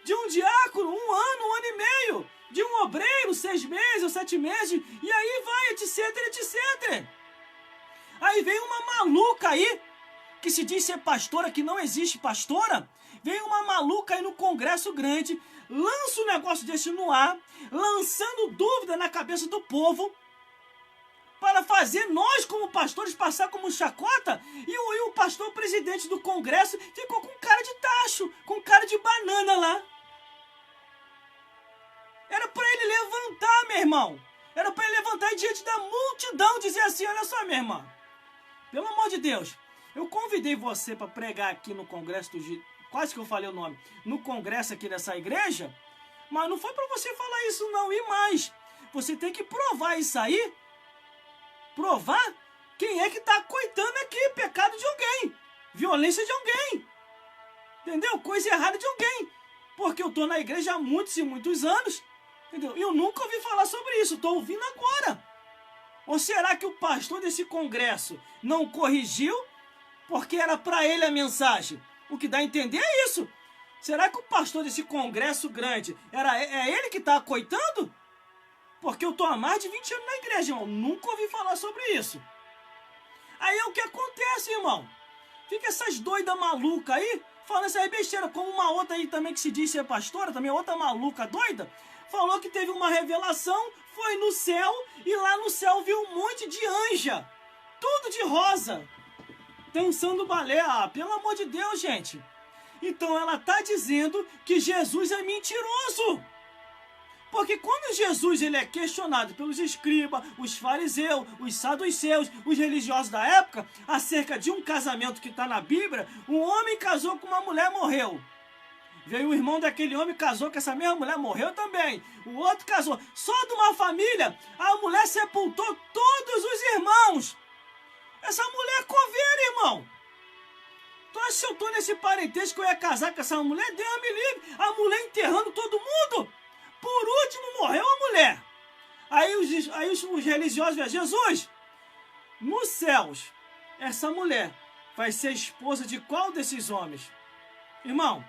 De um diácono, 1 ano, 1 ano e meio. De um obreiro, 6 meses ou 7 meses. E aí vai, etc, etc. Aí vem uma maluca aí, que se diz ser pastora, que não existe pastora. Vem uma maluca aí no congresso grande, lança um negócio desse no ar, lançando dúvida na cabeça do povo, para fazer nós, como pastores, passar como chacota, e o pastor presidente do congresso ficou com cara de tacho, com cara de banana lá. Era para ele levantar, meu irmão. Era para ele levantar diante da multidão e dizer assim, olha só, minha irmã, pelo amor de Deus, eu convidei você para pregar aqui no congresso quase que eu falei o nome, no congresso aqui dessa igreja, mas não foi para você falar isso não, e mais, você tem que provar isso aí, provar quem é que está acoitando aqui, pecado de alguém, violência de alguém, entendeu? Coisa errada de alguém, porque eu estou na igreja há muitos e muitos anos, entendeu? E eu nunca ouvi falar sobre isso, estou ouvindo agora. Ou será que o pastor desse congresso não corrigiu porque era para ele a mensagem? O que dá a entender é isso. Será que o pastor desse congresso grande é ele que está acoitando? Porque eu estou há mais de 20 anos na igreja, irmão. Nunca ouvi falar sobre isso. Aí é o que acontece, irmão. Fica essas doidas malucas aí, falando essa besteira, como uma outra aí também que se diz ser pastora, também outra maluca doida, falou que teve uma revelação, foi no céu, e lá no céu viu um monte de anja, tudo de rosa, dançando balé. Ah, pelo amor de Deus, gente. Então ela está dizendo que Jesus é mentiroso. Porque quando Jesus ele é questionado pelos escribas, os fariseus, os saduceus, os religiosos da época, acerca de um casamento que está na Bíblia, um homem casou com uma mulher, morreu. Veio o irmão daquele homem, casou com essa mesma mulher, morreu também. O outro casou. Só de uma família, a mulher sepultou todos os irmãos. Essa mulher é coveira, irmão. Então, se eu estou nesse parentesco que eu ia casar com essa mulher, Deus me livre. A mulher enterrando todo mundo. Por último, morreu a mulher. Aí os religiosos dizem, Jesus, nos céus, essa mulher vai ser esposa de qual desses homens? Irmão,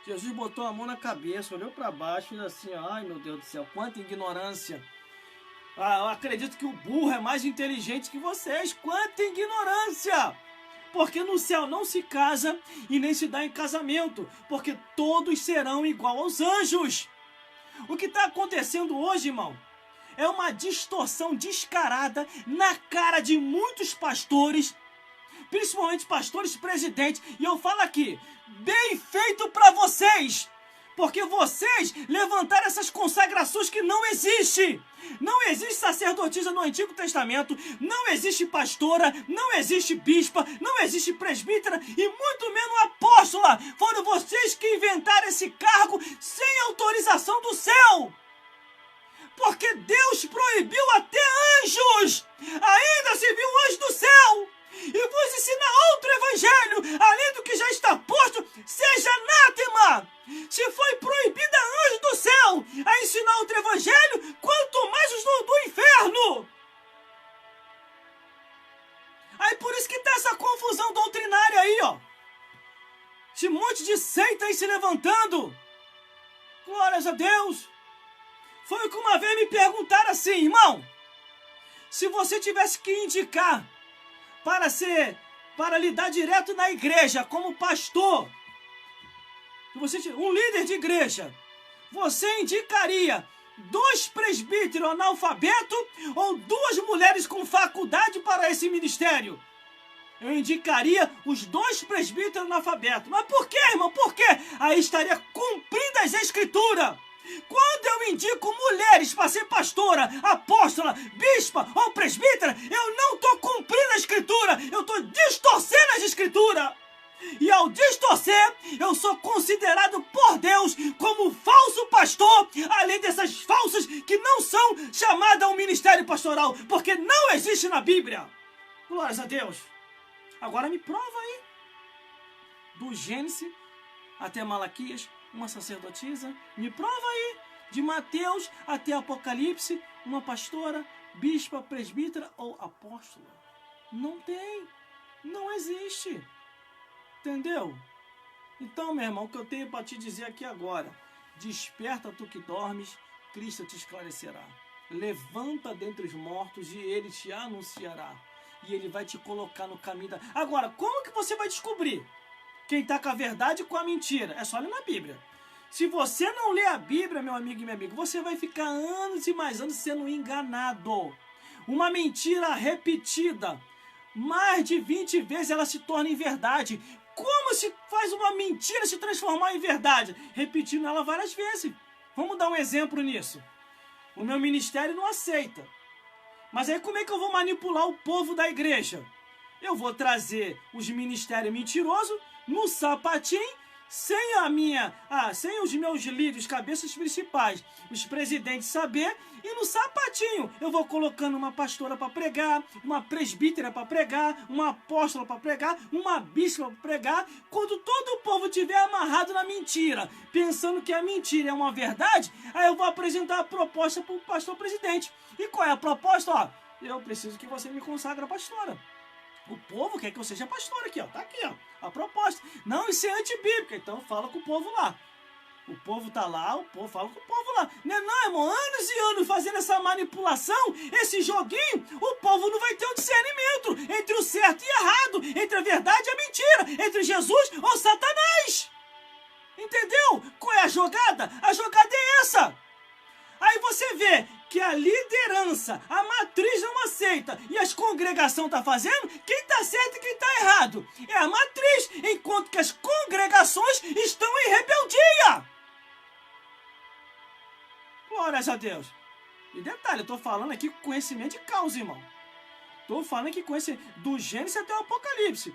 Jesus botou a mão na cabeça, olhou para baixo e assim, ai meu Deus do céu, quanta ignorância. Eu acredito que o burro é mais inteligente que vocês, quanta ignorância. Porque no céu não se casa e nem se dá em casamento, porque todos serão igual aos anjos. O que está acontecendo hoje, irmão, é uma distorção descarada na cara de muitos pastores, principalmente pastores presidentes. E eu falo aqui, bem feito para vocês, porque vocês levantaram essas consagrações que não existem. Não existe sacerdotisa no Antigo Testamento, não existe pastora, não existe bispa, não existe presbítera e muito menos apóstola. Foram vocês que inventaram esse cargo sem autorização do céu. Porque Deus proibiu até anjos. Ainda se viu um anjo do céu. E vos ensinar outro evangelho, além do que já está posto, seja anátema. Se foi proibida anjo do céu a ensinar outro evangelho, quanto mais os do inferno. Aí por isso que tá essa confusão doutrinária aí, ó. Esse monte de seita aí se levantando. Glórias a Deus. Foi o que uma vez me perguntaram assim, irmão, se você tivesse que indicar para lidar direto na igreja como pastor, um líder de igreja, você indicaria 2 presbíteros analfabetos ou 2 mulheres com faculdade para esse ministério? Eu indicaria os 2 presbíteros analfabetos. Mas por quê, irmão? Por quê? Aí estaria cumprida as escrituras. Quando eu indico mulheres para ser pastora, apóstola, bispa ou presbítera, eu não estou cumprindo a escritura, eu estou distorcendo as escrituras. E ao distorcer, eu sou considerado por Deus como falso pastor, além dessas falsas que não são chamadas ao ministério pastoral, porque não existe na Bíblia. Glórias a Deus. Agora me prova aí, do Gênesis até Malaquias, uma sacerdotisa, me prova aí, de Mateus até Apocalipse, uma pastora, bispa, presbítera ou apóstola. Não tem, não existe, entendeu? Então, meu irmão, o que eu tenho para te dizer aqui agora, desperta tu que dormes, Cristo te esclarecerá. Levanta dentre os mortos e Ele te anunciará. E Ele vai te colocar no caminho da... Agora, como que você vai descobrir quem está com a verdade e com a mentira? É só ler na Bíblia. Se você não ler a Bíblia, meu amigo e minha amiga, você vai ficar anos e mais anos sendo enganado. Uma mentira repetida, mais de 20 vezes ela se torna em verdade. Como se faz uma mentira se transformar em verdade? Repetindo ela várias vezes. Vamos dar um exemplo nisso. O meu ministério não aceita. Mas aí como é que eu vou manipular o povo da igreja? Eu vou trazer os ministérios mentirosos no sapatinho, sem os meus líderes, cabeças principais, os presidentes saber, e no sapatinho eu vou colocando uma pastora para pregar, uma presbítera para pregar, uma apóstola para pregar, uma bispa para pregar. Quando todo o povo estiver amarrado na mentira, pensando que a mentira é uma verdade, aí eu vou apresentar a proposta para o pastor presidente. E qual é a proposta? Ó, eu preciso que você me consagre a pastora. O povo quer que eu seja pastor aqui, ó. Tá aqui, ó. A proposta. Não, isso é antibíblica. Então fala com o povo lá. O povo tá lá, o povo fala com o povo lá. Não, irmão, anos e anos fazendo essa manipulação, esse joguinho, o povo não vai ter um discernimento entre o certo e o errado, entre a verdade e a mentira, entre Jesus ou Satanás. Entendeu? Qual é a jogada? A jogada é essa. Aí você vê que a liderança, a matriz não aceita e as congregações estão fazendo, quem está certo e quem está errado é a matriz, enquanto que as congregações estão em rebeldia. Glórias a Deus. E detalhe, eu estou falando aqui com conhecimento de causa, irmão. Estou falando aqui com esse do Gênesis até o Apocalipse.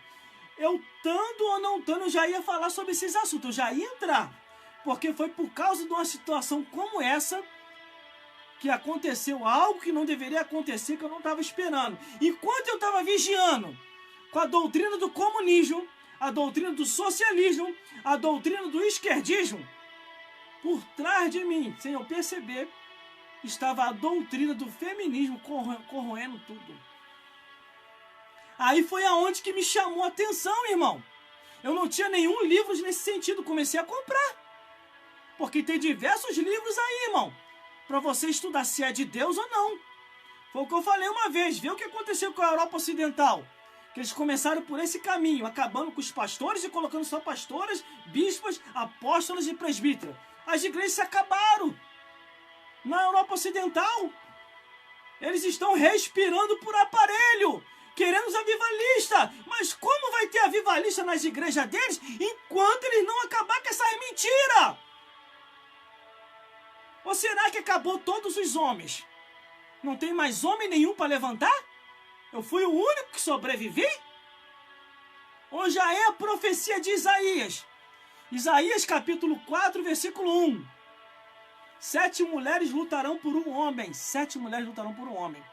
Eu, tanto ou não tanto, eu já ia falar sobre esses assuntos, eu já ia entrar. Porque foi por causa de uma situação como essa que aconteceu algo que não deveria acontecer, que eu não estava esperando. Enquanto eu estava vigiando com a doutrina do comunismo, a doutrina do socialismo, a doutrina do esquerdismo, por trás de mim, sem eu perceber, estava a doutrina do feminismo corroendo tudo. Aí foi aonde que me chamou a atenção, irmão. Eu não tinha nenhum livro nesse sentido, comecei a comprar. Porque tem diversos livros aí, irmão, para você estudar se é de Deus ou não. Foi o que eu falei uma vez, vê o que aconteceu com a Europa Ocidental. Que eles começaram por esse caminho, acabando com os pastores e colocando só pastoras, bispas, apóstolos e presbíteros. As igrejas se acabaram. Na Europa Ocidental, eles estão respirando por aparelho, querendo os avivalistas. Mas como vai ter avivalista nas igrejas deles enquanto eles não acabar com essas mentiras? Ou será que acabou todos os homens? Não tem mais homem nenhum para levantar? Eu fui o único que sobrevivi? Ou já é a profecia de Isaías? Isaías capítulo 4, versículo 1. 7 mulheres lutarão por um homem. 7 mulheres lutarão por um homem.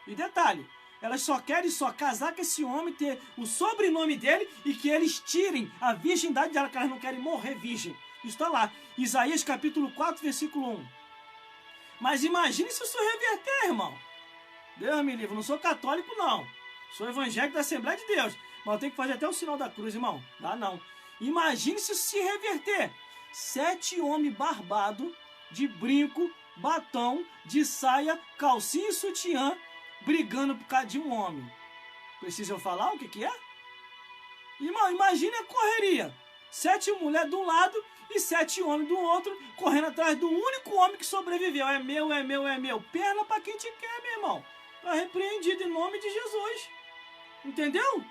E detalhe, elas só querem casar com esse homem, ter o sobrenome dele e que eles tirem a virgindade dela, que elas não querem morrer virgem. Isso está lá. Isaías capítulo 4, versículo 1. Mas imagine se isso reverter, irmão. Deus me livre, não sou católico não. Sou evangélico da Assembleia de Deus. Mas eu tenho que fazer até o sinal da cruz, irmão. Dá não. Imagine se isso se reverter. 7 homens barbados, de brinco, batom, de saia, calcinha e sutiã, brigando por causa de um homem. Precisa eu falar o que é? Irmão, imagine a correria. 7 mulheres de um lado e 7 homens do outro, correndo atrás do único homem que sobreviveu. É meu, é meu, é meu. Perna pra quem te quer, meu irmão. Tá repreendido em nome de Jesus. Entendeu?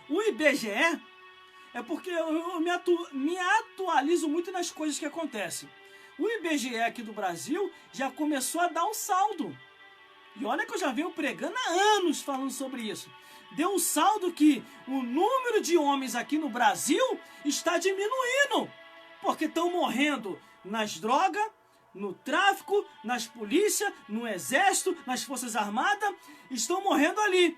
O IBGE é porque eu me atualizo muito nas coisas que acontecem. O IBGE aqui do Brasil já começou a dar um saldo. E olha que eu já venho pregando há anos falando sobre isso. Deu um saldo que o número de homens aqui no Brasil está diminuindo. Porque estão morrendo nas drogas, no tráfico, nas polícias, no exército, nas forças armadas. Estão morrendo ali.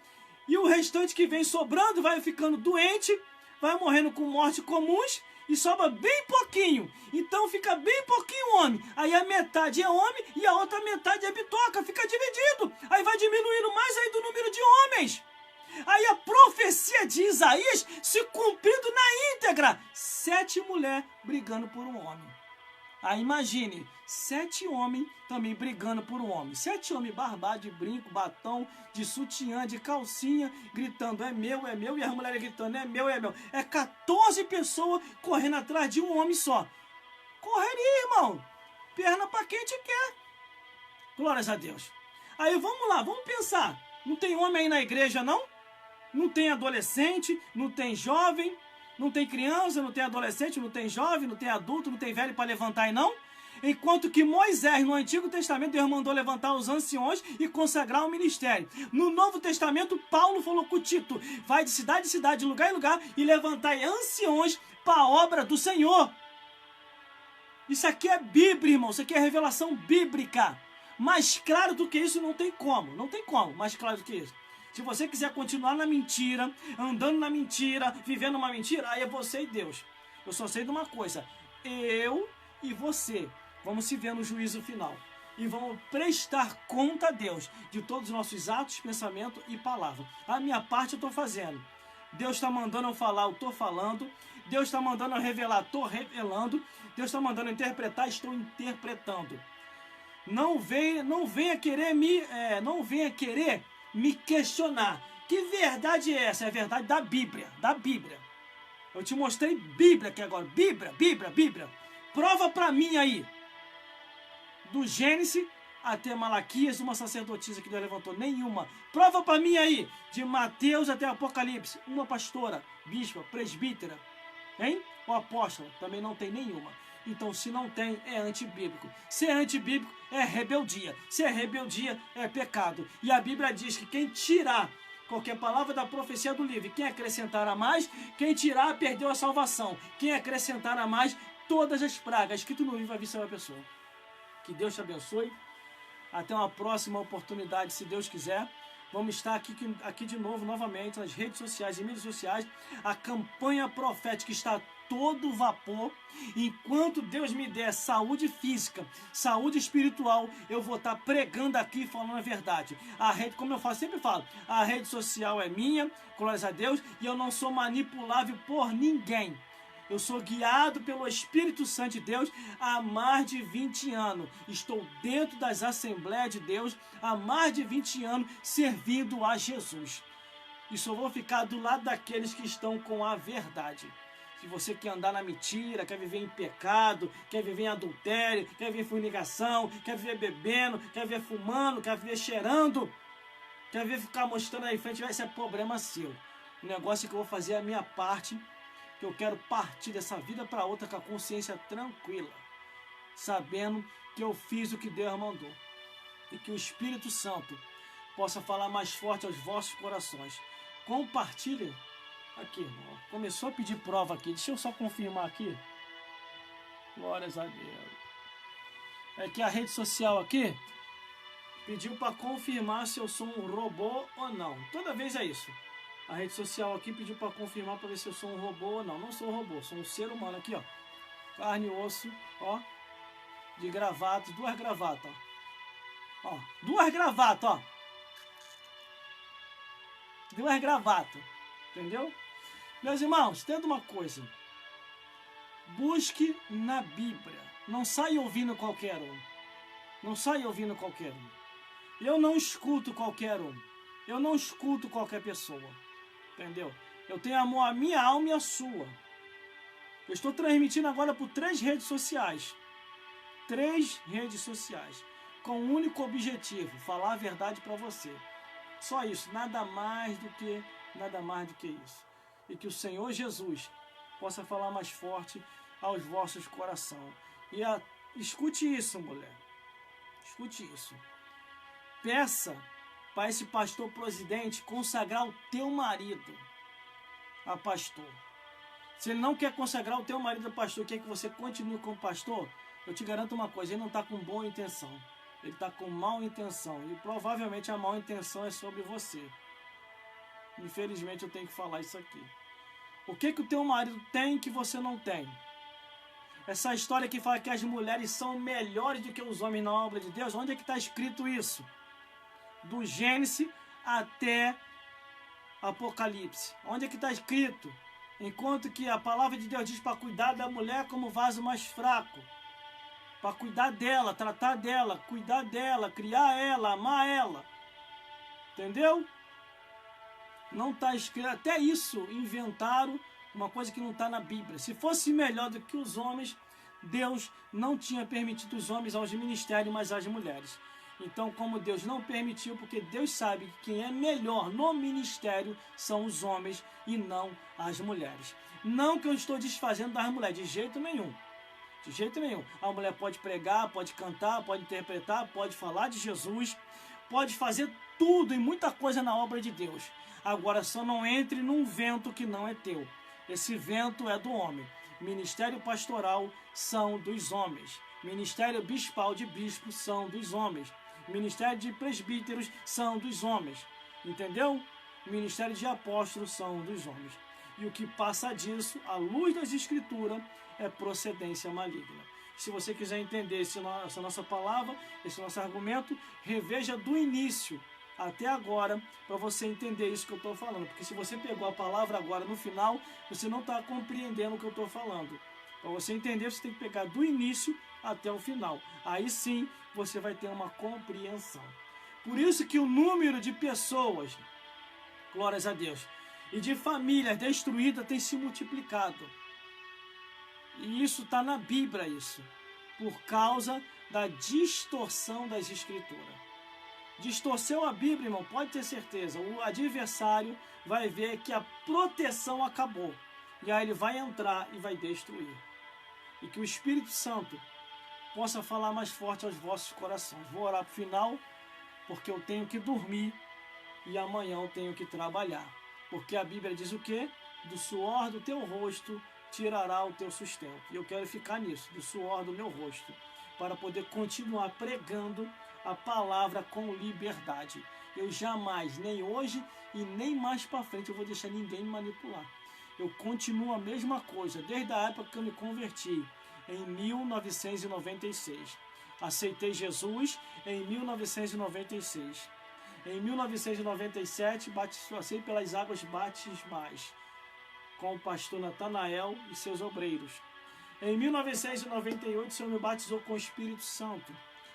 E o restante que vem sobrando vai ficando doente, vai morrendo com mortes comuns e sobra bem pouquinho. Então fica bem pouquinho homem. Aí a metade é homem e a outra metade é bitoca. Fica dividido. Aí vai diminuindo mais aí do número de homens. Aí a profecia de Isaías se cumprindo na íntegra. 7 mulheres brigando por um homem. Aí imagine, 7 homens também brigando por um homem. 7 homens barbados, de brinco, batom, de sutiã, de calcinha, gritando é meu, e as mulheres gritando é meu, é meu. É 14 pessoas correndo atrás de um homem só. Correria, irmão. Perna pra quem te quer. Glórias a Deus. Aí vamos lá, vamos pensar. Não tem homem aí na igreja, não? Não tem adolescente, não tem jovem, não tem criança, não tem adolescente, não tem jovem, não tem adulto, não tem velho para levantar aí não? Enquanto que Moisés, no Antigo Testamento, Deus mandou levantar os anciões e consagrar o ministério. No Novo Testamento, Paulo falou com Tito, vai de cidade em cidade, de lugar em lugar, e levantar anciões para a obra do Senhor. Isso aqui é Bíblia, irmão, isso aqui é revelação bíblica. Mais claro do que isso não tem como, mais claro do que isso. Se você quiser continuar na mentira, andando na mentira, vivendo uma mentira, aí é você e Deus. Eu só sei de uma coisa, eu e você vamos se ver no juízo final. E vamos prestar conta a Deus de todos os nossos atos, pensamentos e palavras. A minha parte eu estou fazendo. Deus está mandando eu falar, eu estou falando. Deus está mandando eu revelar, estou revelando. Deus está mandando eu interpretar, estou interpretando. Não venha querer me questionar. Que verdade é essa? É a verdade da Bíblia. Eu te mostrei Bíblia aqui agora. Bíblia. Prova pra mim aí. Do Gênesis até Malaquias, uma sacerdotisa que Deus levantou. Nenhuma. Prova pra mim aí. De Mateus até Apocalipse. Uma pastora, bispa, presbítera. Hein? O apóstolo também não tem nenhuma. Então, se não tem, é antibíblico. Se é antibíblico, é rebeldia. Se é rebeldia, é pecado. E a Bíblia diz que quem tirar qualquer palavra da profecia do livro, quem acrescentar a mais, quem tirar, perdeu a salvação. Quem acrescentar a mais, todas as pragas escrito no livro vai vir sobre a pessoa. Que Deus te abençoe. Até uma próxima oportunidade, se Deus quiser. Vamos estar aqui de novo, novamente, nas redes sociais e mídias sociais. A campanha profética está a todo vapor. Enquanto Deus me der saúde física, saúde espiritual, eu vou estar pregando aqui, falando a verdade. A rede, como eu sempre falo, a rede social é minha, glórias a Deus, e eu não sou manipulável por ninguém. Eu sou guiado pelo Espírito Santo de Deus há mais de 20 anos. Estou dentro das Assembleias de Deus há mais de 20 anos servindo a Jesus. E só vou ficar do lado daqueles que estão com a verdade. Se você quer andar na mentira, quer viver em pecado, quer viver em adultério, quer viver em fornicação, quer viver bebendo, quer viver fumando, quer viver cheirando, quer viver ficar mostrando aí frente, esse é problema seu. O negócio é que eu vou fazer a minha parte, que eu quero partir dessa vida para outra com a consciência tranquila, sabendo que eu fiz o que Deus mandou e que o Espírito Santo possa falar mais forte aos vossos corações. Compartilhe aqui, irmão. Começou a pedir prova aqui, deixa eu só confirmar aqui. Glórias a Deus. É que a rede social aqui pediu para confirmar se eu sou um robô ou não. Toda vez é isso. A rede social aqui pediu para confirmar para ver se eu sou um robô ou não. Não sou um robô, sou um ser humano aqui, ó. Carne e osso, ó. De gravata, 2 gravatas, ó. 2 gravatas, ó. 2 gravatas. Entendeu? Meus irmãos, entenda uma coisa. Busque na Bíblia. Não saia ouvindo qualquer um. Não saia ouvindo qualquer um. Eu não escuto qualquer um. Eu não escuto qualquer pessoa. Entendeu? Eu tenho amor à minha alma e à sua. Eu estou transmitindo agora por 3 redes sociais. 3 redes sociais. Com um único objetivo. Falar a verdade para você. Só isso. Nada mais do que isso. E que o Senhor Jesus possa falar mais forte aos vossos corações. E escute isso, mulher. Escute isso. Peça para esse pastor presidente consagrar o teu marido a pastor. Se ele não quer consagrar o teu marido a pastor, quer que você continue como pastor, eu te garanto uma coisa, ele não está com boa intenção. Ele está com má intenção. E provavelmente a má intenção é sobre você. Infelizmente eu tenho que falar isso aqui. O que o teu marido tem que você não tem? Essa história que fala que as mulheres são melhores do que os homens na obra de Deus, onde é que está escrito isso? Do Gênesis até Apocalipse. Onde é que está escrito? Enquanto que a palavra de Deus diz para cuidar da mulher como vaso mais fraco. Para cuidar dela, tratar dela, cuidar dela, criar ela, amar ela. Entendeu? Não está escrito. Até isso inventaram uma coisa que não está na Bíblia. Se fosse melhor do que os homens, Deus não tinha permitido os homens aos ministérios, mas às mulheres. Então, como Deus não permitiu, porque Deus sabe que quem é melhor no ministério são os homens e não as mulheres. Não que eu estou desfazendo das mulheres, de jeito nenhum. De jeito nenhum. A mulher pode pregar, pode cantar, pode interpretar, pode falar de Jesus, pode fazer tudo e muita coisa na obra de Deus. Agora, só não entre num vento que não é teu. Esse vento é do homem. Ministério pastoral são dos homens. Ministério bispal de bispos são dos homens. Ministério de presbíteros são dos homens. Entendeu? Ministério de apóstolos são dos homens. E o que passa disso, à luz das escrituras, é procedência maligna. Se você quiser entender essa nossa palavra, esse nosso argumento, reveja do início até agora, para você entender isso que eu estou falando. Porque se você pegou a palavra agora no final, você não está compreendendo o que eu estou falando. Para você entender, você tem que pegar do início até o final. Aí sim, você vai ter uma compreensão. Por isso que o número de pessoas, glórias a Deus, e de famílias destruídas tem se multiplicado. E isso está na Bíblia, isso. Por causa da distorção das Escrituras. Distorceu a Bíblia, irmão, pode ter certeza. O adversário vai ver que a proteção acabou. e aí ele vai entrar e vai destruir. E que o Espírito Santo possa falar mais forte aos vossos corações. Vou orar para o final, porque eu tenho que dormir e amanhã eu tenho que trabalhar. Porque a Bíblia diz o quê? Do suor do teu rosto tirará o teu sustento. E eu quero ficar nisso, do suor do meu rosto, para poder continuar pregando a palavra com liberdade. Eu jamais, nem hoje e nem mais para frente, eu vou deixar ninguém me manipular. Eu continuo a mesma coisa, desde a época que eu me converti, em 1996. Aceitei Jesus em 1996. Em 1997, passei pelas águas batismais com o pastor Natanael e seus obreiros. Em 1998, o Senhor me batizou com o Espírito Santo.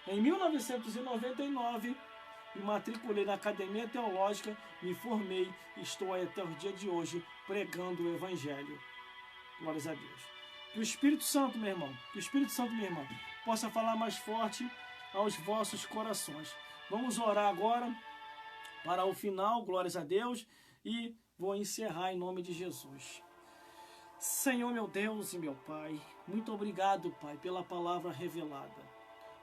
Em 1999, me matriculei na Academia Teológica, me formei e estou aí até o dia de hoje pregando o Evangelho. Glórias a Deus. Que o Espírito Santo, meu irmão, que o Espírito Santo, minha irmã, possa falar mais forte aos vossos corações. Vamos orar agora para o final, glórias a Deus, e vou encerrar em nome de Jesus. Senhor, meu Deus e meu Pai, muito obrigado, Pai, pela palavra revelada.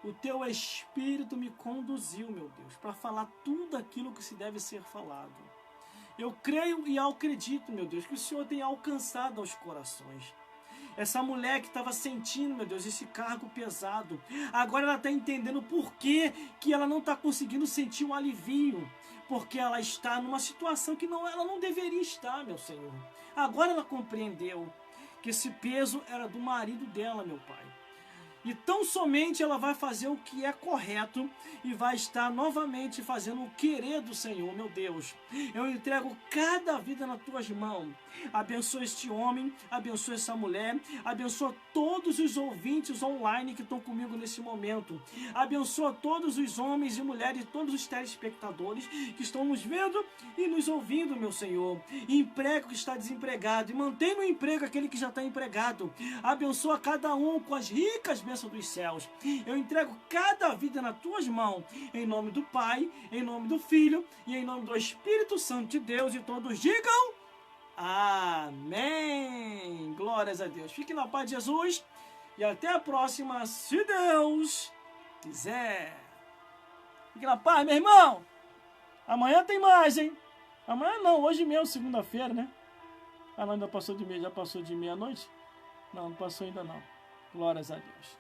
O Teu Espírito me conduziu, meu Deus, para falar tudo aquilo que se deve ser falado. Eu creio e acredito, meu Deus, que o Senhor tem alcançado aos corações. Essa mulher que estava sentindo, meu Deus, esse cargo pesado, agora ela está entendendo por que ela não está conseguindo sentir o alivio. Porque ela está numa situação que ela não deveria estar, meu Senhor. Agora ela compreendeu que esse peso era do marido dela, meu Pai. E tão somente ela vai fazer o que é correto e vai estar novamente fazendo o querer do Senhor, meu Deus. Eu entrego cada vida nas tuas mãos. Abençoa este homem, abençoa essa mulher, abençoa todos os ouvintes online que estão comigo nesse momento. Abençoa todos os homens e mulheres, todos os telespectadores que estão nos vendo e nos ouvindo, meu Senhor. Emprego que está desempregado e mantém no emprego aquele que já está empregado. Abençoa cada um com as ricas bênçãos dos céus. Eu entrego cada vida nas tuas mãos, em nome do Pai, em nome do Filho e em nome do Espírito Santo de Deus, e todos digam amém. Glórias a Deus. Fique na paz de Jesus e até a próxima, se Deus quiser. Fique na paz, meu irmão. Amanhã tem mais, hein? Amanhã não, hoje mesmo, segunda-feira, né? Ah, não, ainda passou de meia, já passou de meia-noite? Não, não passou ainda não. Glórias a Deus.